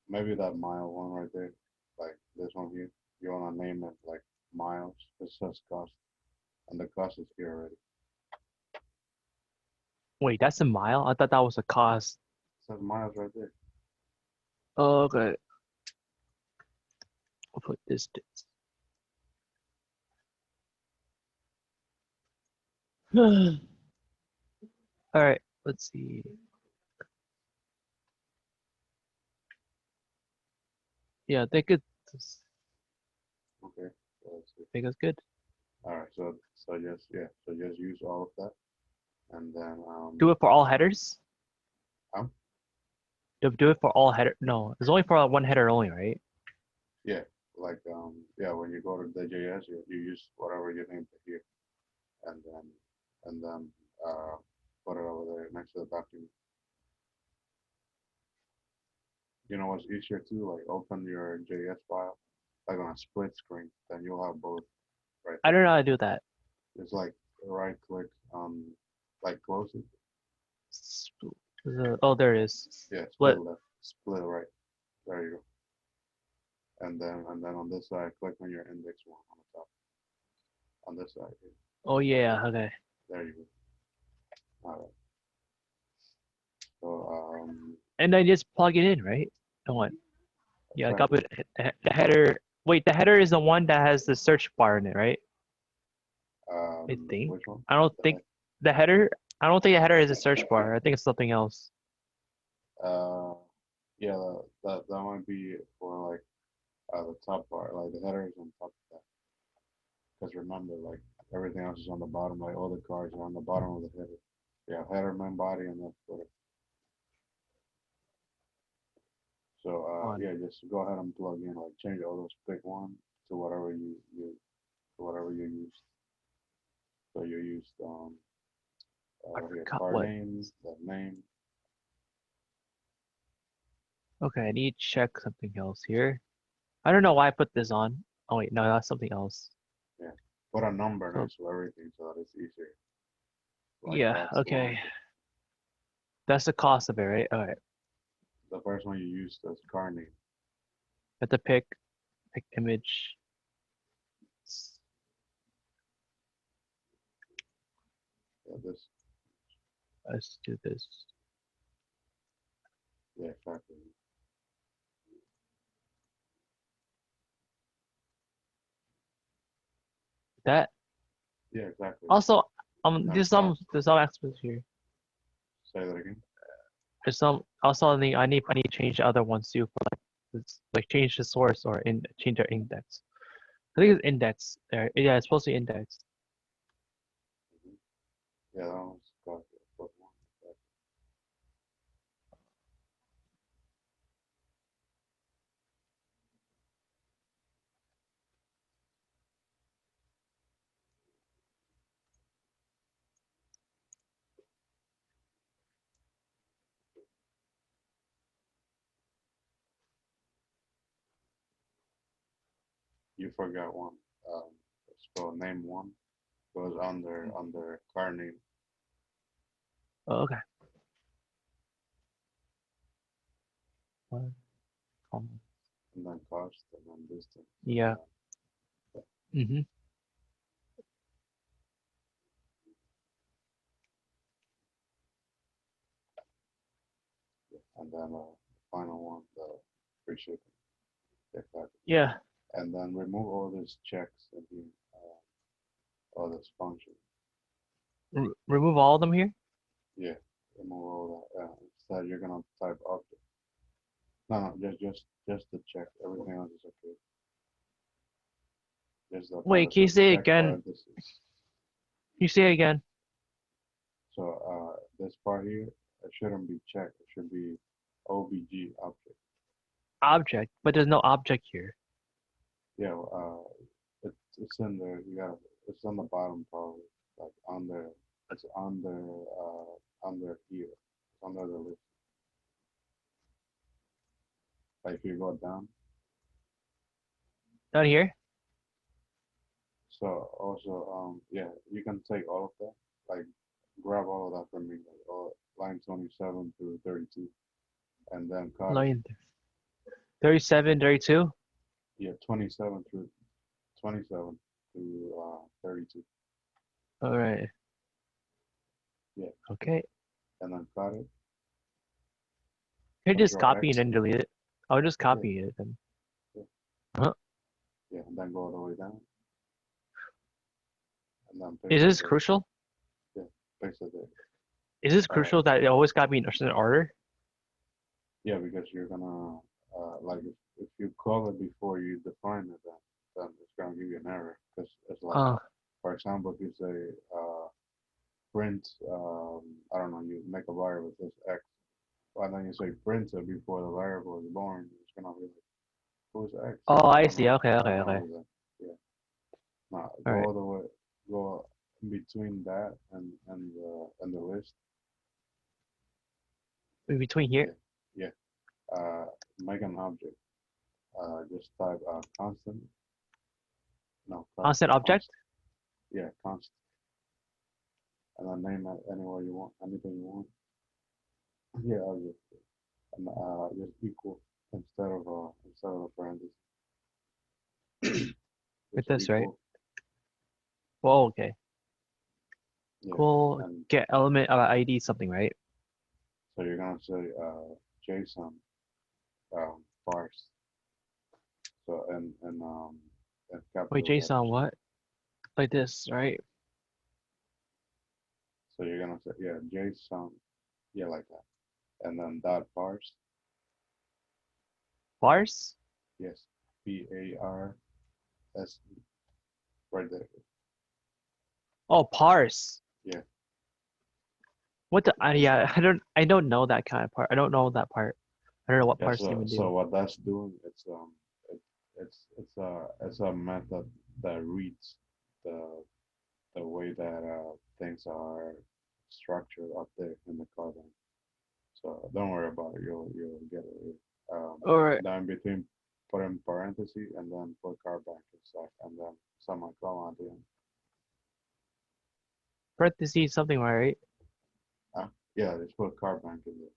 maybe that mile one right there, like this one here, you wanna name it like miles. It says cost, and the cost is here already. Wait, that's a mile? I thought that was a cost. It says miles right there. Oh, okay. I'll put distance. All right, let's see. Yeah, I Okay, so let's see. think it's good. All right, so just yeah, so just use all of that, and then Do it for all headers? um Do it for all header? No, it's only for one header only, right? yeah, like yeah, when you go to the JS, you use whatever you name it here, and then and then uh put it over there next to the document. You know what's easier too? Like open your JS file, like on a split screen, then you'll have both right I there. don't know how to do that. It's like right click on, like close it. Oh, there it is. Yeah, split Split. left, split right. There you go. And then on this side, click on your index one on the top. On this side here. Oh yeah, okay. There you go. All right. So And then just plug it in, right? Oh, what? Yeah, I got exactly. it. The header. Wait, the header is the one that has the search bar in it, right? I think. Which one? I don't The think the header. I don't think the header is a search bar. I think it's something else. uh, yeah, that might be for like the top part, like the header is on top of that. Because remember, like everything else is on the bottom, like all the cards are on the bottom of the header. Yeah, header, main body, and then footer. So On. yeah, just go ahead and plug in, like change all those, pick one to whatever you whatever you used. So you used I here forgot car what. name, the name. Okay, I need to check something else here. I don't know why I put this on. Oh wait, no, that's something else. Yeah. Put a number So next to everything so that it's easier. Like yeah, that's one. okay. That's the cost of it, right? Alright. The first one you used is car name. Have to pick image. Yeah, this. Let's do this. Yeah, exactly. That Yeah, exactly. also And then there's some extras here. say that again. There's some also I need to change the other ones too for like this, like change the source or change their index. I think it's index there. Yeah, it's supposed to be index. Yeah, that one's got put one. You forgot one. It's called name one. Goes under car name. Oh, okay. One, And then cost and then distance. yeah. Mhm. And then final one, the free shipping. Exactly. Yeah. And then remove all these checks and all this function. Remove all of them here. Yeah, remove all that. Instead, you're gonna type object. No, no, just the check. Everything else is okay. Just the part Wait, that can you says say it check again? parentheses. Can you say it again? So this part here, it shouldn't be checked. It should be OBG object. Object, but there's no object here. Yeah, it's in there. You gotta. It's on the bottom probably, like under. It's under here. It's under the list. Like if you go down. Down here. So also yeah, you can take all of that. Like grab all of that from me, like all line 27 to 32, and then cut it. Line 37, 32. Yeah, 27 through 27 to 32. All right. Yeah, Okay. and then cut it. Can you just Control copy X. and then delete it? I'll just Yeah, copy it then. yeah, Huh? yeah, and then go all the way down, and then Is paste it this there. crucial? Yeah, paste it there. Is this Uh, crucial that it always gotta be in a certain order? yeah, because you're gonna like if you call it before you define it, then it's gonna give you an error because it's like, Uh, for example, if you say print, I don't know, you make a variable that says X, and then you say print it before the variable is born, it's gonna be like, who's X? oh, I I don't see. know. Okay, I okay, don't okay. know who that. Yeah. Now All go right. all the way, go in between that and the list. In between here, Yeah. Yeah. Make an object. Just type constant. No, constant object. const. Yeah, const. And then name it anywhere you want, anything you want. Yeah, object. And just equal instead of a parenthesis. With Just this, right? equal. Well, okay. Yeah. Cool. And Get element ID something, right? so you're gonna say JSON parse. So and Wait, capital JSON letters. what? Like this, right? So you're gonna say yeah JSON, yeah, like that, and then dot parse. Parse? Yes, PARSE, right there. Oh, parse. Yeah. What the? Yeah, I don't know that kind of part. I don't know that part. I don't know what Yeah. parse So even so do. what that's doing, it, it's a method that reads the way that things are structured up there in the carbon. So don't worry about it. You'll get it. All right. Then in between, put in parentheses and then put carbon inside, and then semicolon at the end. Parentheses something, right? Yeah, just put carbon in there.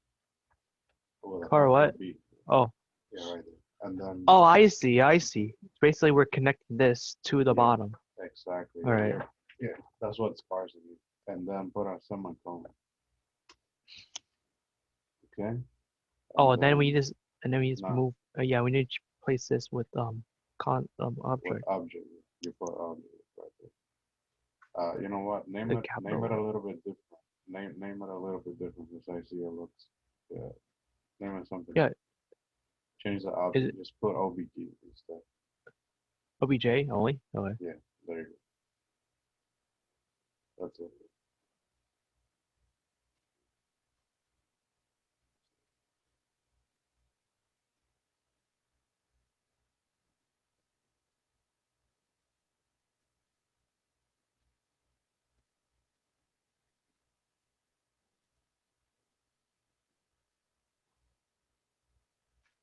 With Car what? a B. Oh. Yeah, right there. And then. Oh, I see. I see. Basically, we're connecting this to the Yeah. bottom. Exactly. All right. Yeah, that's what sparsity is. And then put a semicolon. Okay. Oh, And then we just no. move. Yeah, we need to place this with with object. object, you put object right there. You know what? Name The it capital. a little bit different. Name it a little bit different because I see it looks. Yeah. Name it something. Yeah. Change the object. Just put OBG instead. OBJ only. Okay. Yeah. There you go. That's it.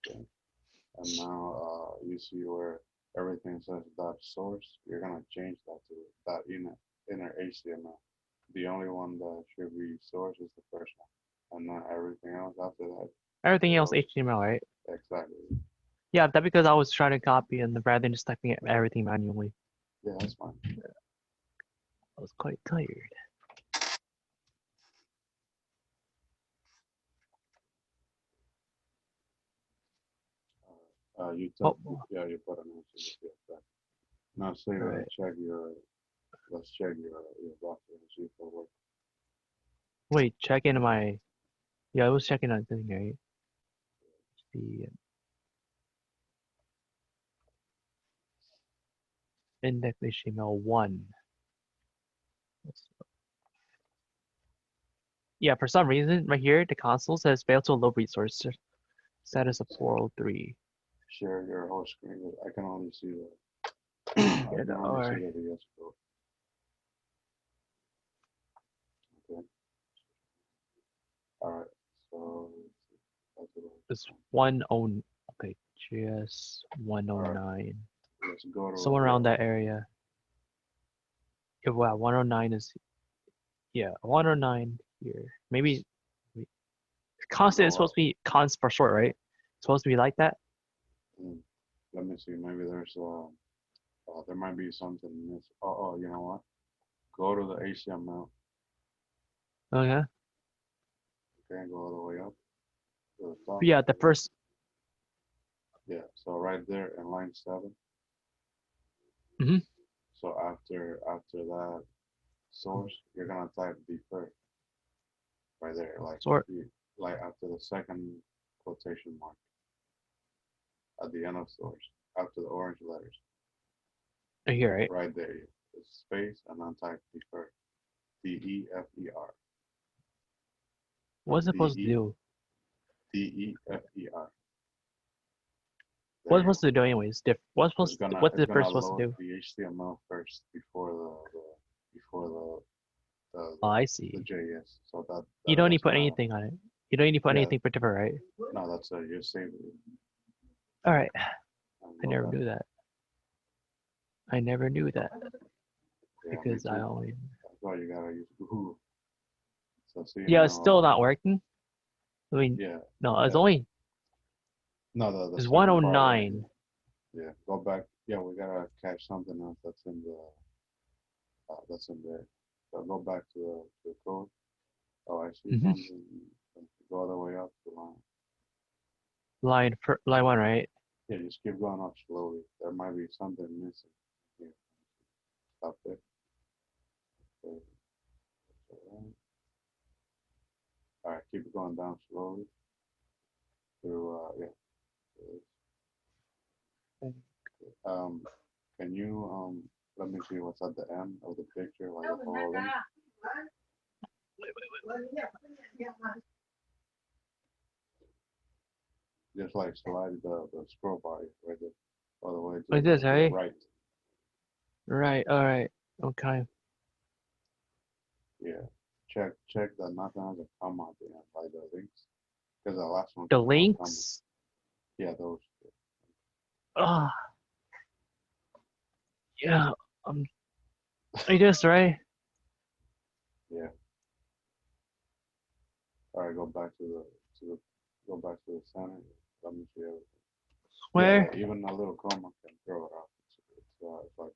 Okay. And now you see where everything says dot source. You're gonna change that to dot inner HTML. The only one that should be source is the first one, and then everything else after that. Everything else HTML, right? Exactly. Yeah, that's because I was trying to copy and rather than just typing everything manually. Yeah, that's fine. I was quite tired. You Oh. yeah, you put an answer. Yeah, now say Right. let's check your browser and see if it works. Wait, check in my. Yeah, I was checking on thing, right? The index HTML1. Yeah, for some reason, right here, the console says failed to load resource. Status of 403. Share your whole screen. I can only see the. I Yeah, can only see the VS Code. Okay. All right. So it's 10. Okay, GS 109. Let's go to Somewhere around that area. Yeah, wow, 109 is. Yeah, 109 here. Maybe. Constant is supposed to be const for short, right? It's supposed to be like that. Let me see. Maybe there's there might be something missing. Oh, you know what? Go to the HTML. Oh yeah. Okay, go all the way up to the top. Yeah, the first. Yeah, so right there in line 7. Mm-hmm. So after that source, you're gonna type defer. Right there, like after the second quotation mark at the end of source, after the orange letters. Right here, right? Right there, space and then type defer. DEFER. What's it supposed to do? DEFER. What's it supposed to do anyways? What's the first supposed to do? The HTML first before the Oh, I see. the JS. So that you don't need to put now, anything on it. You don't need to put anything particular, right? No, that's you save it. All right. I never knew that. I never knew that. Yeah, because I only. That's why you gotta use Google. So see. Yeah, it's still not working. I mean, yeah. No, it's only. No, it's 109. Yeah, go back. Yeah, we gotta catch something else that's in the. That's in there. So go back to the code. Oh, I see something. Go all the way up to line. Line 1, right? Yeah, just keep going up slowly. There might be something missing. Yeah. Stop it. Okay. All right, keep going down slowly. Through can you let me see what's at the end of the picture, like the whole thing. Just like slide the scroll bar right there, all the way to like this, right? Right. Right. All right. Okay. Yeah. Check that nothing has a comma at the end, like the links. Because the last one The should have a comma. links. Yeah, those. Ah, yeah. Um, I guess right. Yeah. All right, go back to the center. Let me see everything. Yeah, Where? even a little comma can throw it off. It's like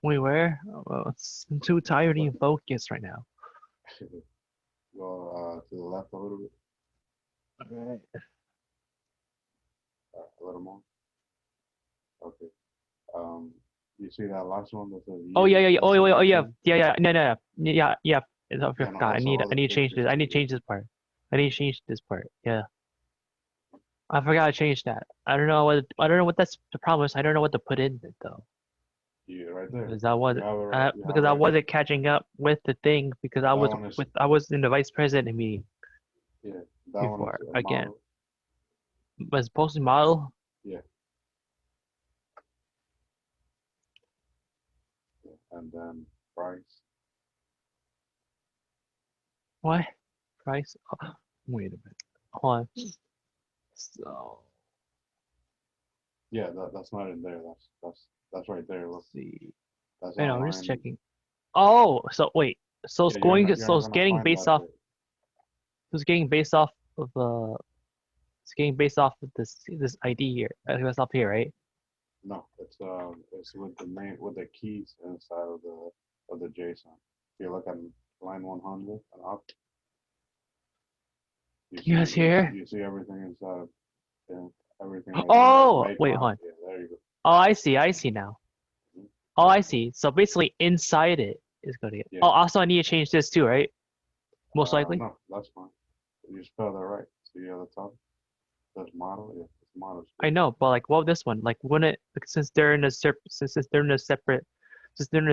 Wait, where? Oh, well, I'm too tired to that. even focus right now. Go to the left a little bit, Alright. a little more. Okay. Um, you see that last one that says Oh yeah, year yeah, yeah. Oh, wait, wait, oh yeah, 2019? yeah, yeah. No, no, no. Yeah, yeah. I Yeah, no, forgot. that's all I the need to change pictures this. I too. need to change this part. I need to change this part. Yeah. I forgot to change that. I don't know what that's the problem is. I don't know what to put in it though. Yeah, right there. Because I was You have it because I right here. wasn't catching up with the thing because That one is I was in the vice president meeting yeah. That one is before a again. model. Was posting model? Yeah, yeah. And then price. What? Price? Oh, wait a minute. Hold on. So Yeah, that's not in there. That's right there. Look, let's see. that's I know, I'm just online. checking. Oh, so wait. Yeah, you're So not it's gonna getting find based that off there. it's getting based off of it's getting based off of this ID here. That's up here, right? No, it's with the name with the keys inside of the JSON. If you look at line 100 and up, Yes, here. you see everything inside. Yeah, everything like Oh, made wait, hold model. on. Yeah, there you go. Oh, I see now. Mhm. Oh, I see. So basically inside it is going to get. Yeah. Oh, also I need to change this too, right? Most likely. No, that's fine. You spelled that right. See at the top, says model. Yeah, it's model I still. know, but like, what this one? Like, wouldn't it, like, since they're in a separate since they're in a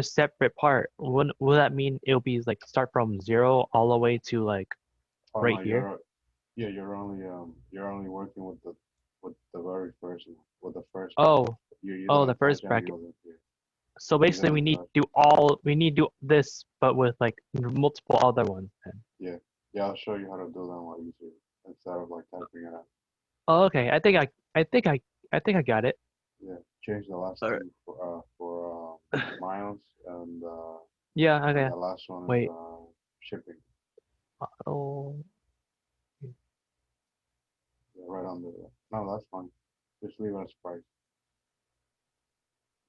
separate part, wouldn't will that mean it'll be like start from 0 all the way to like Oh no, right here? yeah, you're only working with the very first one, with the first Oh, bracket. You oh, don't the attach first any bracket. other here. So You basically, don't attach. we need to do this, but with like multiple other ones. Then. Yeah, yeah. I'll show you how to do that while you see it instead of like typing it out. Oh, okay. I think I got it. Yeah, change the last Alright. two for miles Yeah. and Okay. the last one is Wait. shipping. Oh. Yeah, right under there. No, that's fine. Just leave it as price.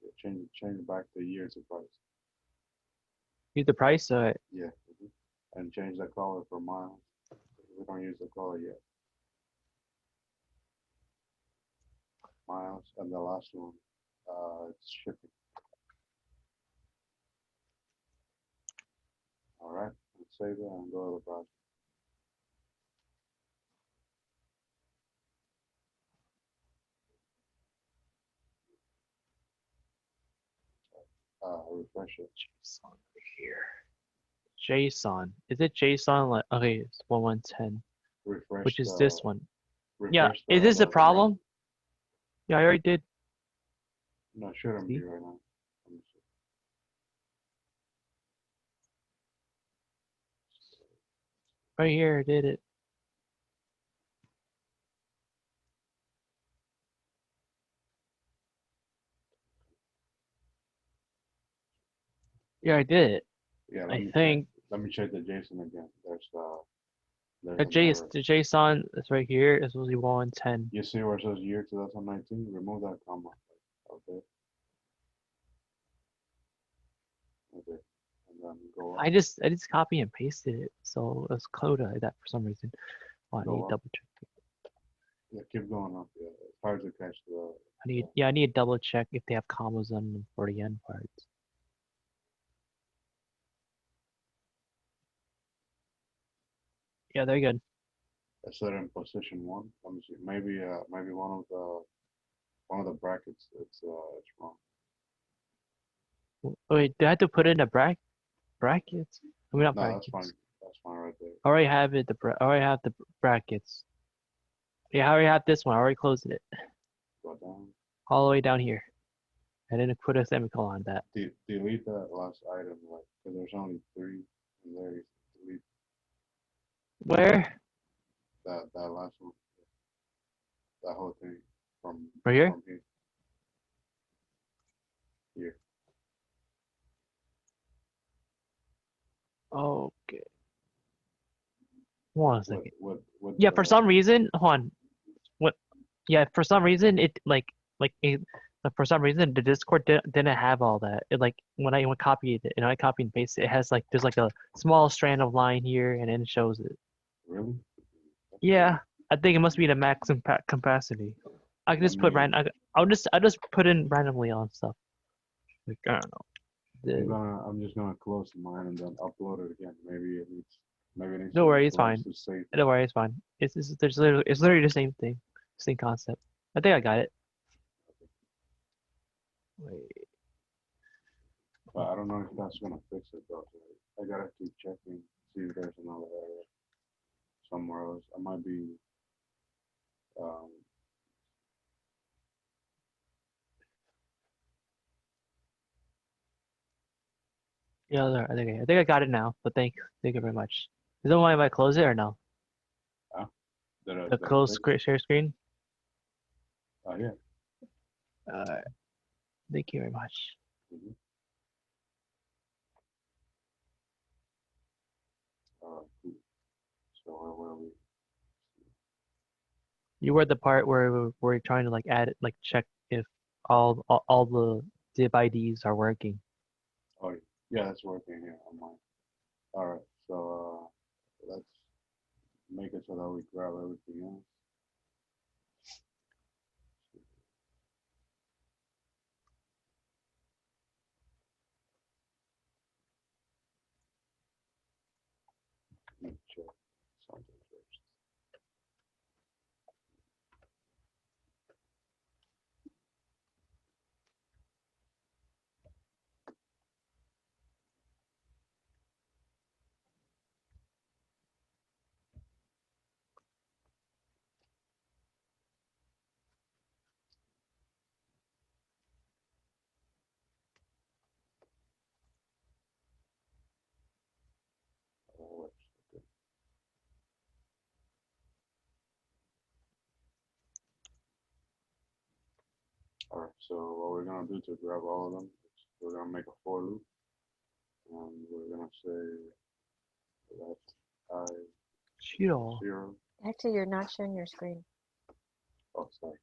Yeah, change back the year to price. Use the price. Yeah, and change the color for miles. We don't use the color yet. Miles and the last one, it's shipping. All right, let's save it and go to the browser. Refresh it. JSON here. JSON. Is it JSON? Like okay, it's 1110. Refresh Which is the this one? Yeah. refresh Is this a the browser. problem? Yeah, I already did. No, it shouldn't be See? right now. Let me see. Right here, I did it. Yeah, I did it. Yeah, I think Let me check the JSON again. There's an error. The JSON is right here. It's supposed to be 110. You see where it says year 2019? Remove that comma. Okay. Okay. And then go up. I just copy and pasted it. So it's Coda that for some reason. Oh, I need Go to up. double check. Yeah, keep going up. Yeah, it's hard to catch I need to double check if they have commas on them for the end parts. Yeah, they're good. I set it in position one. Let me see. Maybe one of the brackets it's wrong. Wait, do I have to put in a brackets? I mean, not No, that's brackets. fine. That's fine right there. I already have it. I already have the brackets. Yeah, I already have this one. I already closed it Go down. all the way down here. and then put a semicolon on that. Delete that last item, like, because there's only three in there. Delete Where? that last one, that whole thing from Right here? from here. Here. Okay. Hold on a second. What Yeah, for some reason, hold on. What? Yeah, for some reason for some reason the Discord didn't have all that. It like when I copied it and I copy and paste it, it has like there's like a small strand of line here and then it shows it. really? Yeah, I think it must be the max capacity. I can Let just put me. I'll just put in randomly on stuff. Like I don't know. I'm just gonna close mine and then upload it again. Maybe it needs to Don't be worry, it's closed fine. to save. Don't worry, it's fine. It's literally the same thing, same concept. I think I got it. Wait. But I don't know if that's gonna fix it though. So I gotta keep checking, see if there's another area somewhere else. I might be. Um, Yeah, I think I got it now. But thank you very much. Is that why I close it or no? huh? The Did I close fix it? share screen. Yeah. Uh, Thank you very much. Mm-hmm. Cool. So where were we? You were the part where we're trying to like add it, like check if all the div IDs are working. Oh yeah, that's working here on mine. All right. So let's make it so that we grab everything else. Let me check something first. Works. Okay. All right. So what we're gonna do to grab all of them is we're gonna make a for loop, and we're gonna say left I Cheeto. 0. Actually, you're not sharing your screen. Oh, sorry.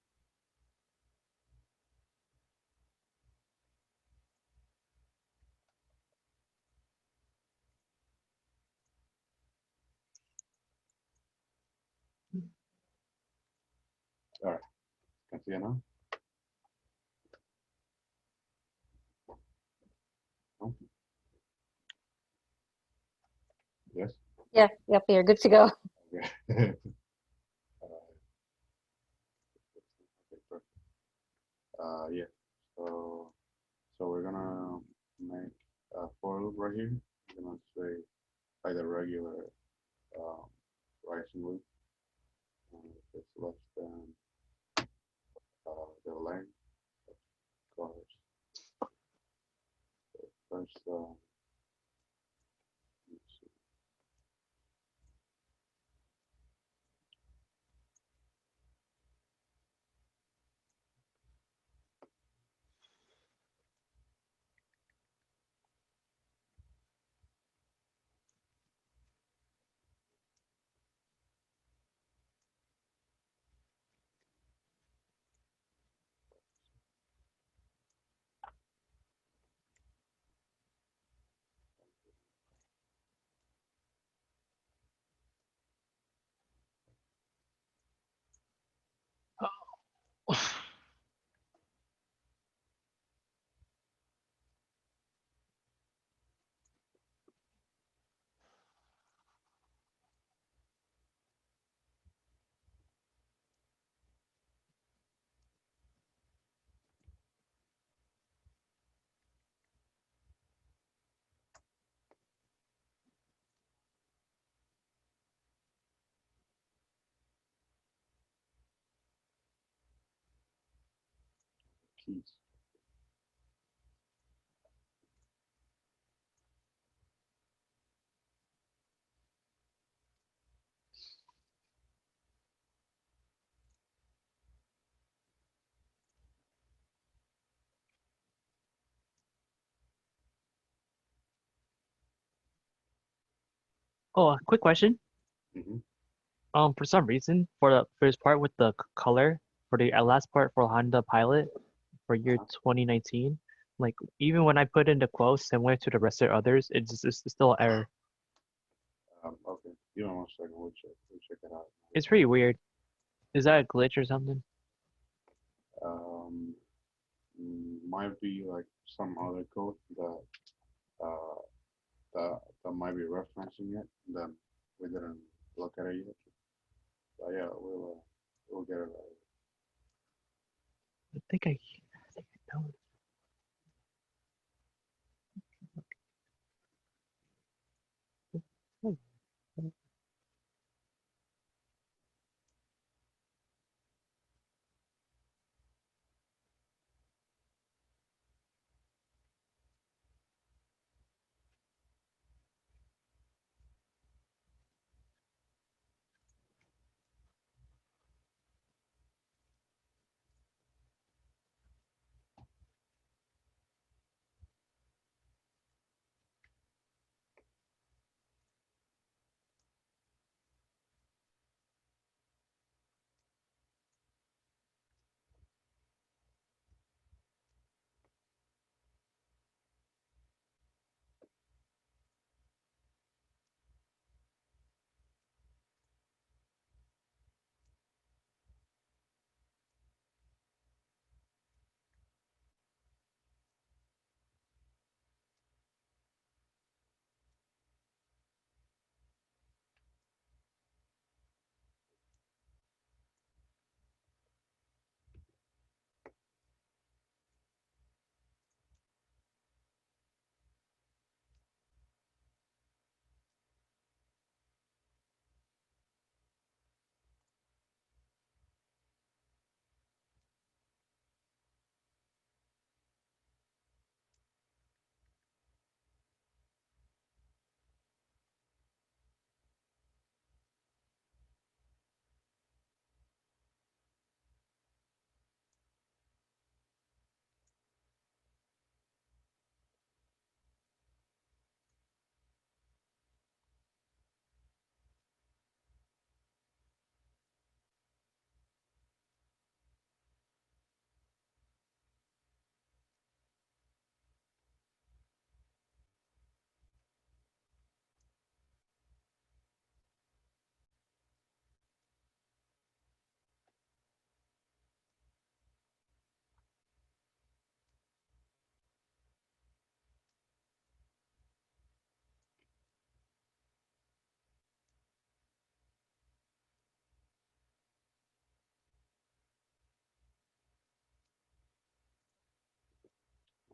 All right. Can see it now? No? Yes. Yeah, yep, you're good to go. Okay. Okay, perfect. Yeah. So we're gonna make a for loop right here. We're gonna say like the regular um, rising loop. If it's less than the length of cars. First, let's see. Keys. Oh, a quick question. Hmm. For some reason, for the first part with the color, for the last part for Honda Pilot for year Uh-huh. 2019, like even when I put in the quotes similar to the rest of the others, it's still an error. Okay. Give me 1 second. We'll check it out. It's pretty weird. Is that a glitch or something? Um, might be like some other code uh, that might be referencing it. Then we didn't look at it yet. But yeah, we'll get it right. I think I know.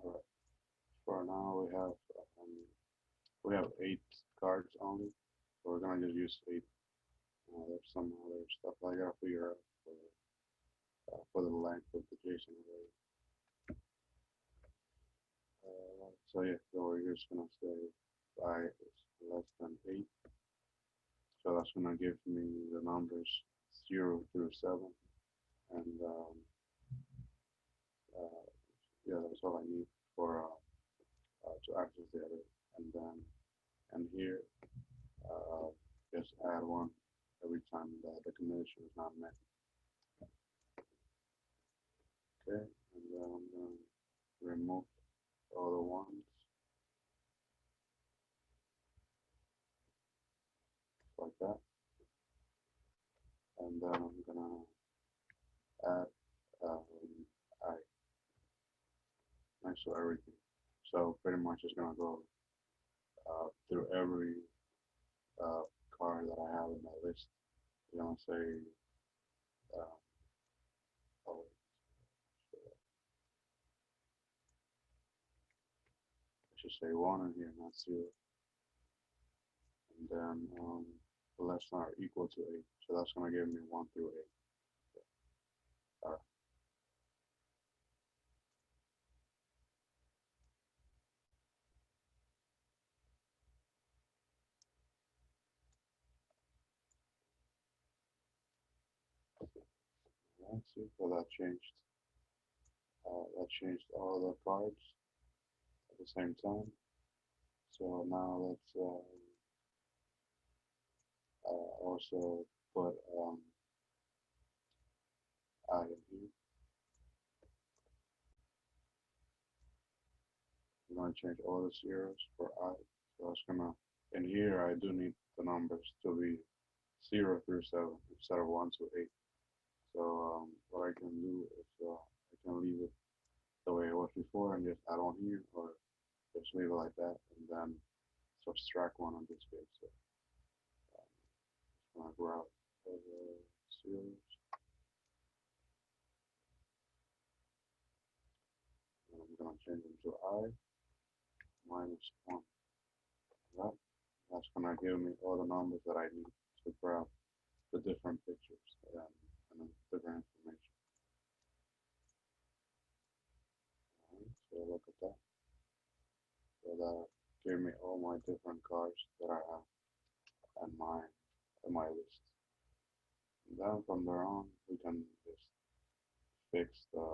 All right. For now, we have 8 cards only. So we're gonna just use 8. There's some other stuff I gotta figure out for the length of the JSON array. So yeah, so we're just gonna say I is less than 8. So that's gonna give me the numbers 0 through 7, and uh, yeah, that's all I need for to access the array. And then and here, uh, just add 1 every time that the condition is not met. Okay, and then I'm gonna remove all the ones like that, and then I'm gonna add um, I next to everything. So pretty much it's gonna go through every uh, car that I have in my list. You know, say, uh, oh, I should say 1 in here, not 0, and then less than or equal to 8. So that's gonna give me 1 through 8. All right. Let's see. So that changed all the cards at the same time. So now let's also put I in here. I'm gonna change all the zeros for I. So it's gonna, in here I do need the numbers to be 0 through 7 instead of 1 to 8. So what I can do is I can leave it the way it was before and just add on here, or just leave it like that and then subtract 1 in this case. So I'm gonna grab all the zeros and I'm gonna change them to I minus 1. Right? That's gonna give me all the numbers that I need to grab the different pictures and different information. Alright, so look at that. So that gave me all my different cars that I have in my list. And then from there on, we can just fix the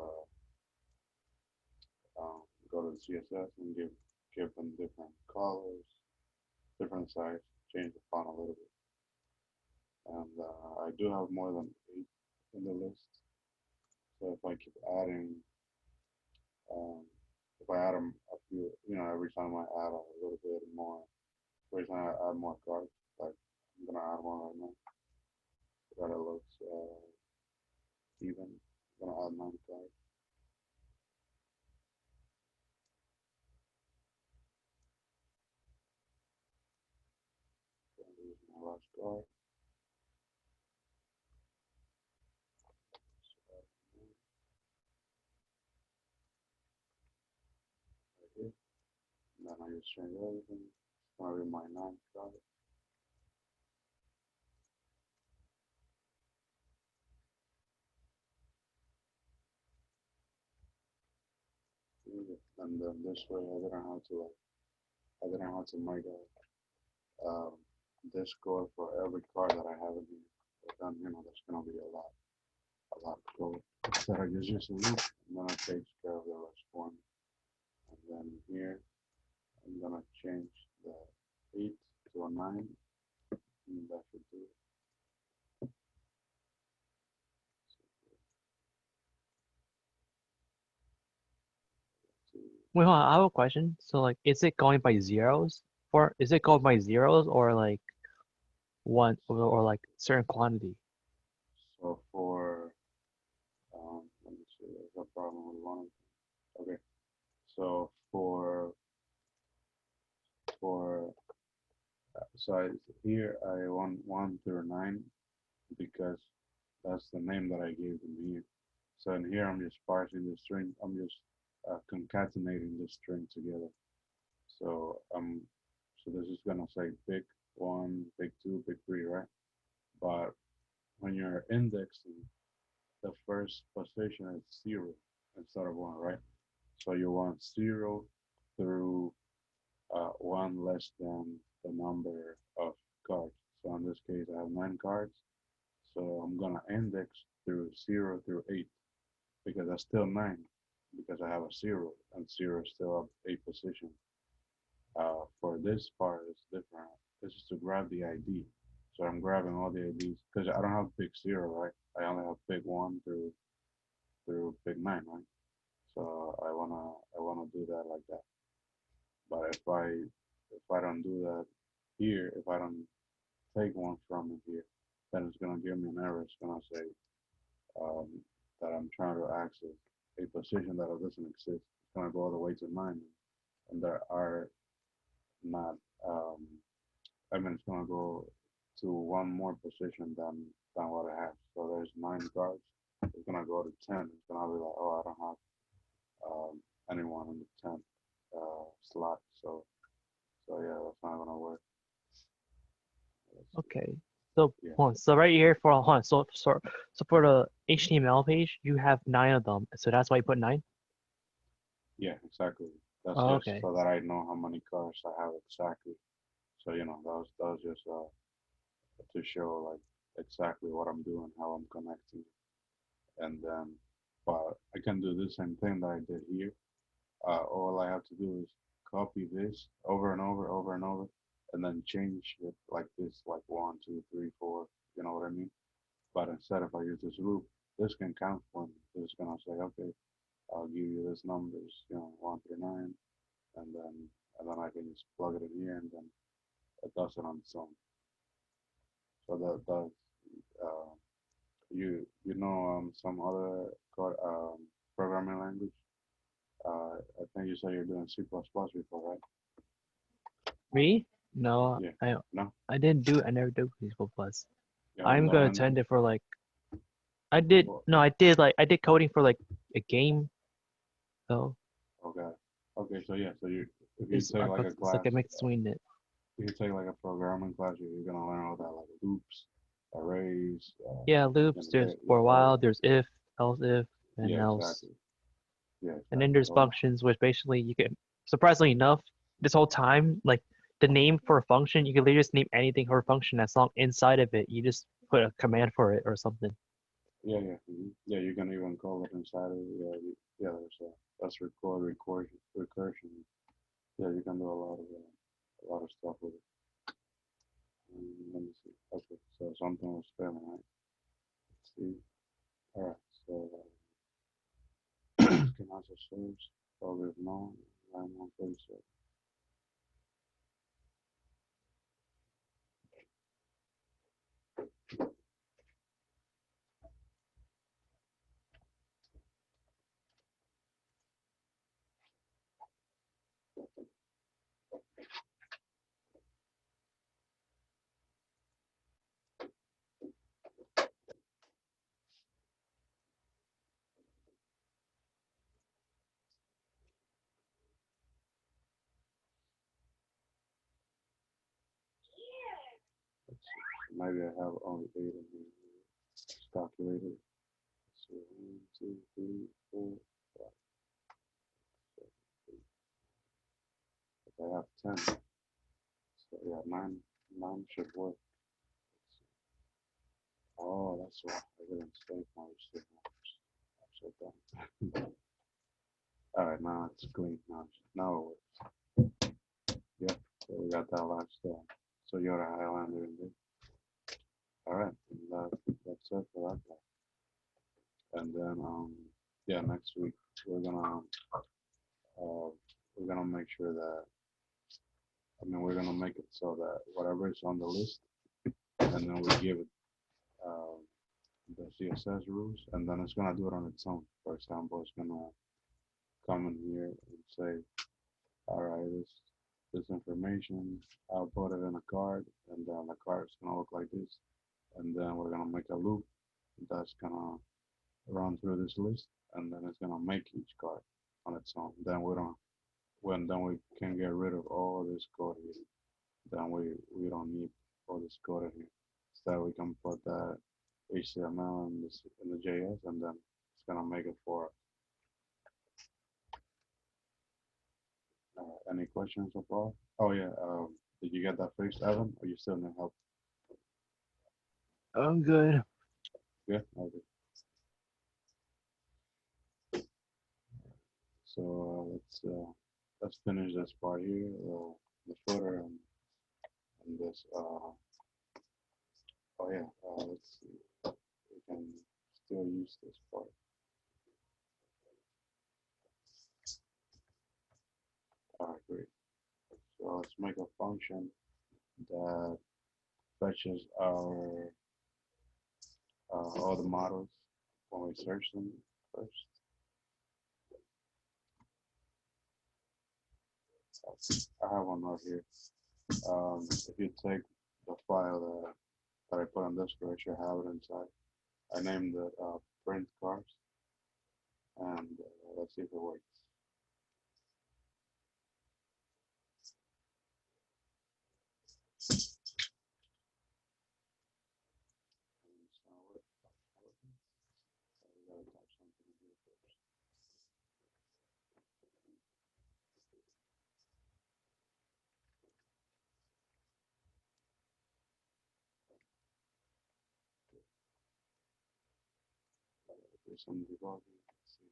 go to the CSS and give them different colors, different size, change the font a little bit. And I do have more than 8 in the list. So if I keep adding, if I add them a few, every time I add a little bit more, every time I add more cards, like I'm gonna add one right now, so that it looks even. I'm gonna add 9 cards. Gonna use my last card. So, right here. And then I just change everything. It's gonna be my 9th card. And then this way I didn't have to make this score for every card that I have in here. But then there's gonna be a lot of code. So I just use a loop and then it takes care of the rest one. And then here I'm gonna change the 8 to a 9, and that should do it. Wait, hold on, I have a question. So like, is it going by zeros? Is it going by zeros or like one or like certain quantity? So for let me see, there's a problem with one. Okay, so so here I want 1 through 9 because that's the name that I gave them here. So in here I'm just parsing the string. I'm just concatenating the string together. So so this is gonna say pick 1, pick 2, pick 3, right? But when you're indexing, the first position is 0 instead of 1, right? So you want 0 through 1 less than the number of cards. So in this case, I have 9 cards. So I'm gonna index through 0 through 8 because that's still 9 because I have a 0 and 0 is still up 8 position. For this part, it's different. This is to grab the ID. So I'm grabbing all the IDs because I don't have pick 0, right? I only have pick 1 through pick 9, right? So I wanna do that like that. But if I don't do that here, if I don't take one from it here, then it's gonna give me an error. It's gonna say um, that I'm trying to access a position that doesn't exist. It's gonna go all the way to 9, and there are not. I mean, it's gonna go to one more position than what I have. So there's 9 cards. It's gonna go to 10. It's gonna be like, oh, I don't have anyone in the 10th slot. So yeah, that's not gonna work. Okay. So Yeah. hold on. So right here for hold on. So for the HTML page, you have 9 of them. So that's why you put 9. Yeah, exactly. That's Oh, just okay. so that I know how many cars I have exactly. So that was just to show like exactly what I'm doing, how I'm connecting, and then, but I can do the same thing that I did here. All I have to do is copy this over and over, over and over, and then change it like this, like 1, 2, 3, 4. You know what I mean? But instead, if I use this loop, this can count for me. It's gonna say, okay, I'll give you this numbers, 1 through 9, and then I can just plug it in here, and then it does it on its own. So that does uh, some other code, programming language. I think you said you're doing C++ before, right? Me? No, Yeah. I No, I didn't do. I never did Peaceful Plus. you haven't I'm done gonna anything. attend it for like. I did. Well, No, I did coding for like a game. So okay. Okay. So yeah. So if you it's take like a it's like class, a mix between it. if you take like a programming class, you're gonna learn all that like loops, arrays, Yeah, loops. There's for a while. There's if, else if, and yeah, else. exactly. Yeah, And then exactly. there's functions, which basically you can, surprisingly enough, this whole time, like the name for a function, you can literally just name anything for a function as long inside of it, you just put a command for it or something. Yeah, yeah, yeah. You can even call it inside of it. Yeah, yeah. That's recursion. Yeah, you can do a lot of stuff with it. Let me see. Okay, so something was failing, right? Let's see. All right. So can answer source. Probably no. I'm on 37. Let's see. Maybe I have only 8 in here. It's calculated. So 1, 2, 3, 4, 5, 6, 7, 8. If I have 10, so yeah, 9 should work. Oh, that's why I didn't save my receipt. I'm so dumb. All right, now it's clean. Now it works. Yep, so we got that last. So you're a Highlander indeed. All right, and that's it for that part. And then yeah, next week we're gonna uh, we're gonna make sure that we're gonna make it so that whatever is on the list, and then we give it um, the CSS rules, and then it's gonna do it on its own. For example, it's gonna come in here and say, all right, this information, I'll put it in a card, and then the card is gonna look like this, and then we're gonna make a loop that's gonna run through this list, and then it's gonna make each card on its own. Then we can get rid of all this code here. Then we don't need all this code in here. Instead, we can put that HTML in the JS, and then it's gonna make it for us. Any questions so far? Oh yeah, did you get that fixed, Evan? Or you still need help? I'm good. Yeah, okay. So let's finish this part here, the footer and this. Oh yeah, let's see. We can still use this part. All right, great. So let's make a function that fetches our all the models when we search them first. I have one right here. If you take the file that I put on this directory, I have it inside. I named it print cars, and let's see if it works. It's not working. So we gotta type something in here first. There's some debugging. Let's see.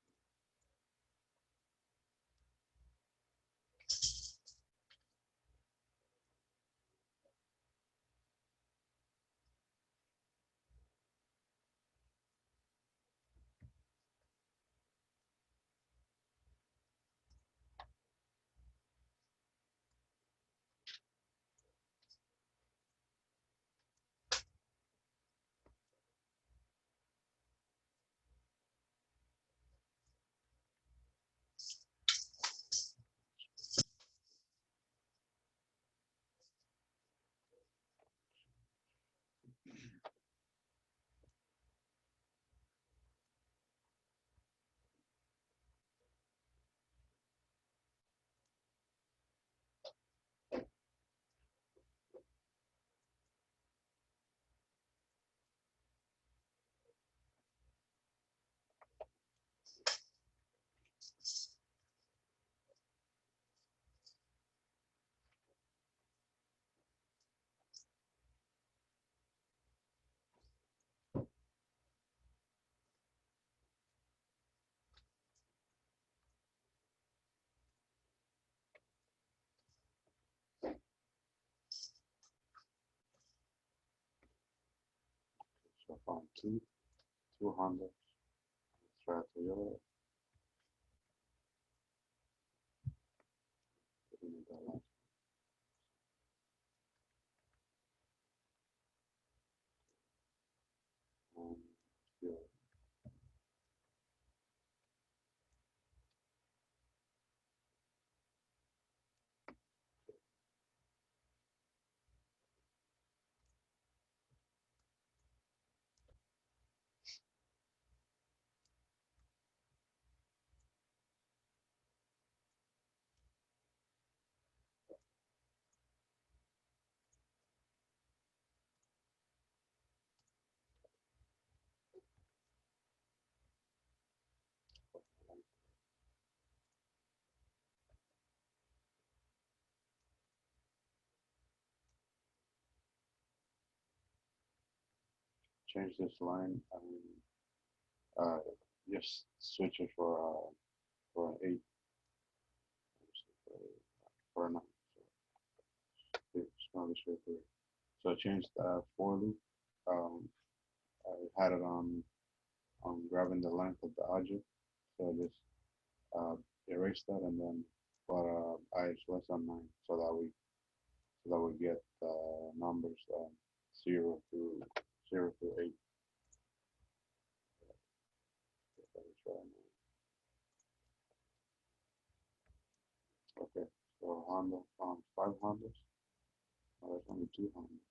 two handles. Let's try Toyota. Put in the last one. Still change this line and just switch it for an 8 for a 9. So it's gonna be straight through. So I changed for loop. Um, I had it on grabbing the length of the object. So I just uh, erase that and then put I less than 9 so that we get numbers 0 through 8. Let me try now. Okay, so Honda found 5 Hondas. Oh, there's only 2 Hondas.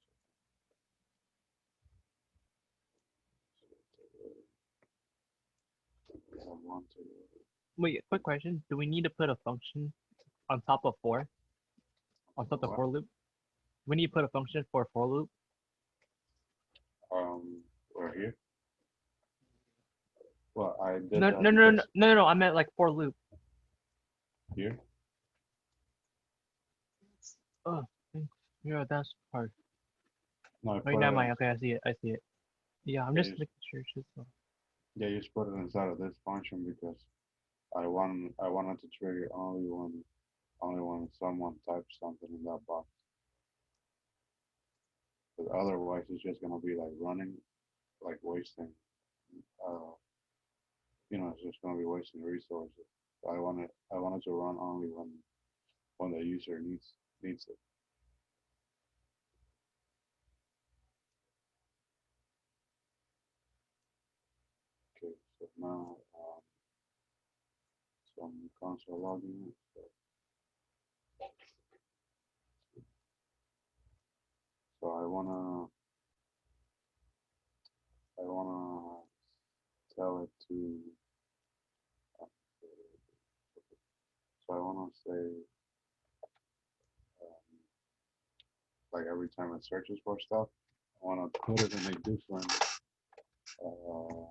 We have 1, 2. Wait, quick question. Do we need to put a function on top of for? On top of What? for loop? We need to put a function for for loop? We're here. Well, I did No, that no, no, no, because no, no, I meant like for loop. here. Oh, thanks. Yeah, that's hard. No, I Wait, put never it mind. in, Okay, I see it. I see it. Yeah, I'm yeah, just making sure it's just. yeah, you just put it inside of this function because I wanted to trigger only when someone types something in that box. Because otherwise it's just gonna be like running, like wasting uh it's just gonna be wasting resources. So I wanted to run only when the user needs it. Okay, so now some console logging. So I wanna tell it to uh, so I wanna say um, like every time it searches for stuff, I wanna put it in a different uh,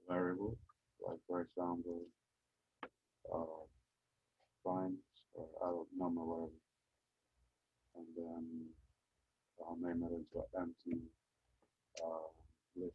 variable, like for example, uh, finds or out number whatever, and then I'll name it as an empty uh, list.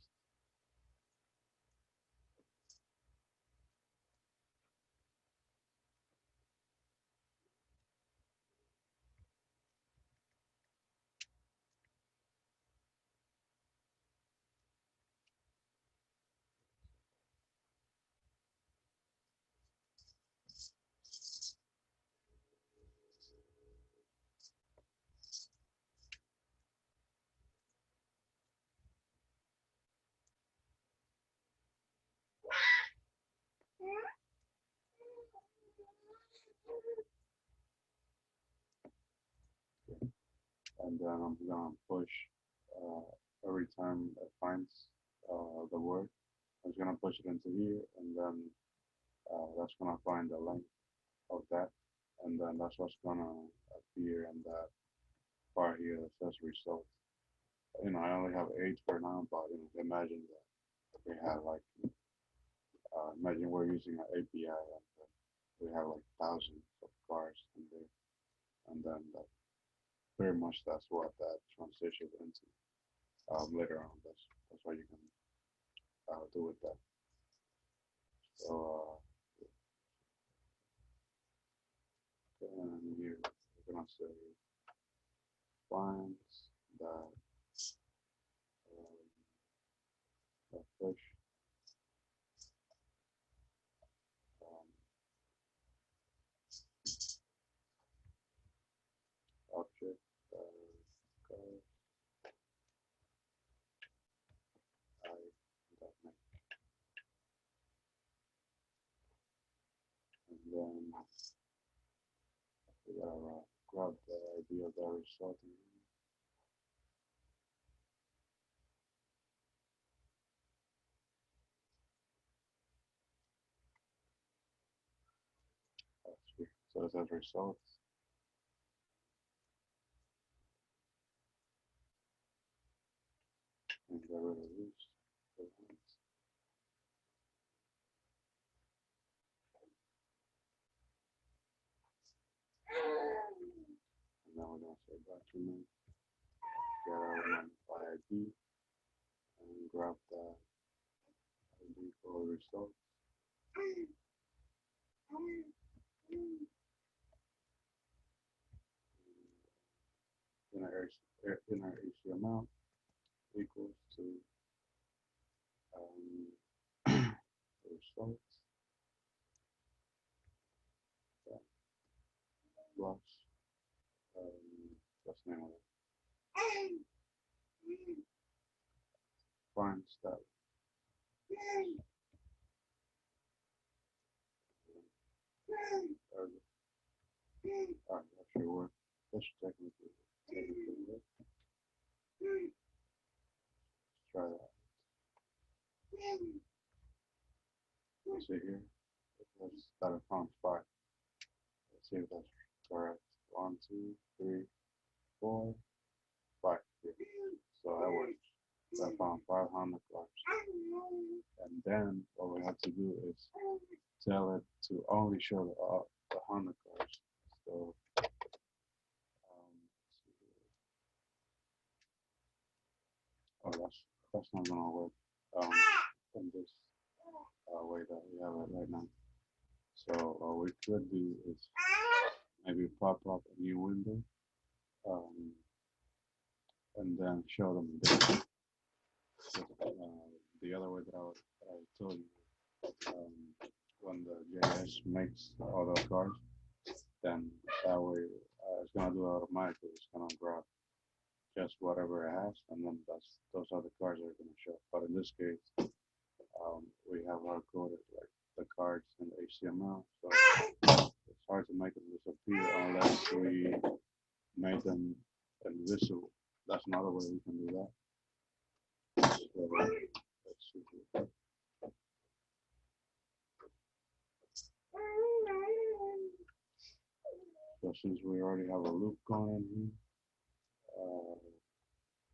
And then I'm gonna push every time it finds the word. I'm just gonna push it into here, and then that's gonna find the length of that, and then that's what's gonna appear in that part here that says results. I only have 8 for now, but imagine that we have like imagine we're using an API and we have like thousands of cars in there, and then that pretty much that's what that transitions into later on. That's what you can do with that. So and here we're gonna say finds that push. Um, object cars I.make. And then we gotta grab the ID of that result. So it says results. And get rid of these. And now we're gonna say document, get element by ID, and grab the ID for results. Inner HTML equals to the results plus what's the name of it? Find step. Alright, that should work. That should technically work. Let's try that. Let's see here. Let's start at font 5. Let's see if that's correct. 1, 2, 3, 4, 5. Yeah. So that works. I found 500 cars. And then what we have to do is tell it to only show the 100 cars. So oh, that's not gonna work in this way that we have it right now. So what we could do is maybe pop up a new window and then show them this. The other way that I told you, when the JS makes all the cars, then that way it's gonna do it automatically. It's gonna grab just whatever it has, and then those are the cars that are gonna show. But in this case, we have hard coded like the cards in HTML, so it's hard to make them disappear unless we make them invisible. That's another way we can do that. So, let's see here. So since we already have a loop going in here,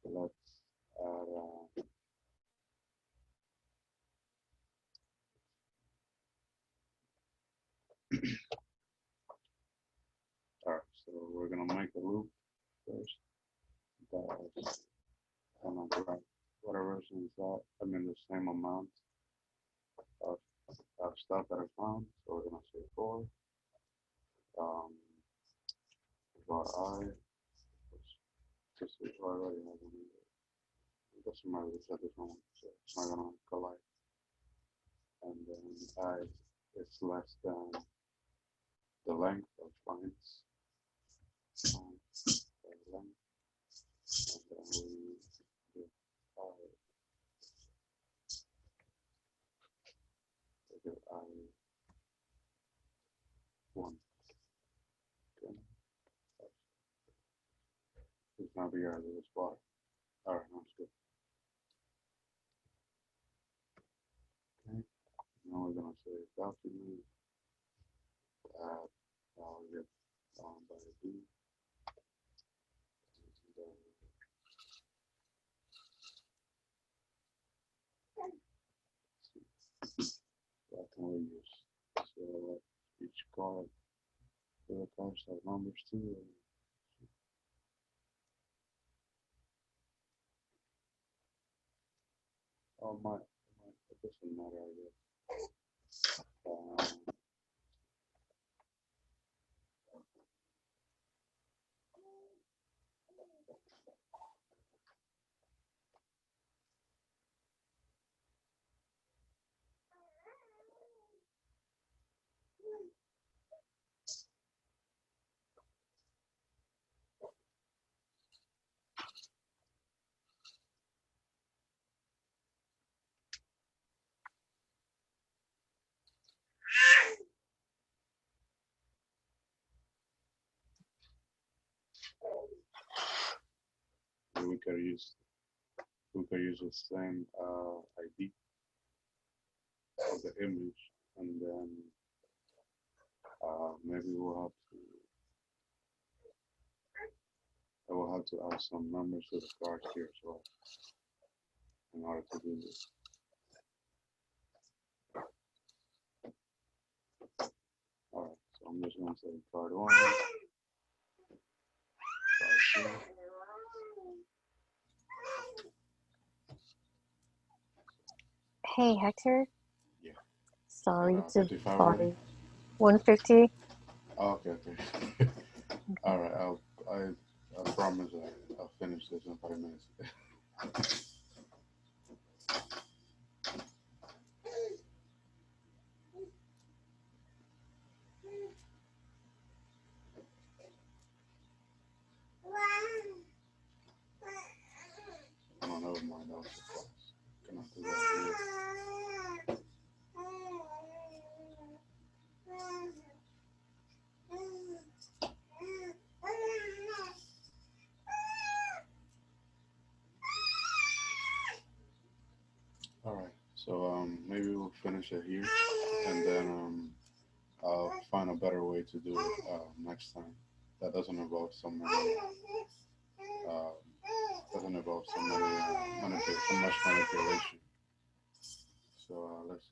let's add alright, so we're gonna make a loop first. That's gonna grab whatever is that. I mean the same amount of stuff that I found. So we're gonna say for var I. Just we already have one. It doesn't matter, we set this one, so it's not gonna collide. And then I is less than the length of lines. The length. And then we do I1. Okay. It's not be out of this bar. Alright, that's good. Okay. Now we're gonna say document add now we get by D. What can we use? So each card, the cards have numbers too. Oh my, it doesn't matter, I guess. We could use the same ID of the image, and then maybe we'll have to add some numbers to the card here as well in order to do this. All right, so I'm just going to say card 1, card 2. Hey, Hector. Yeah. Sorry to 55 bother ready? you. 150. Oh, okay. All right, I promise I'll finish this in 5 minutes. I don't know if my nose is closed. Can I do that here? All right, so maybe we'll finish it here, and then I'll find a better way to do it next time. That doesn't involve so many, doesn't involve so much manipulation. So let's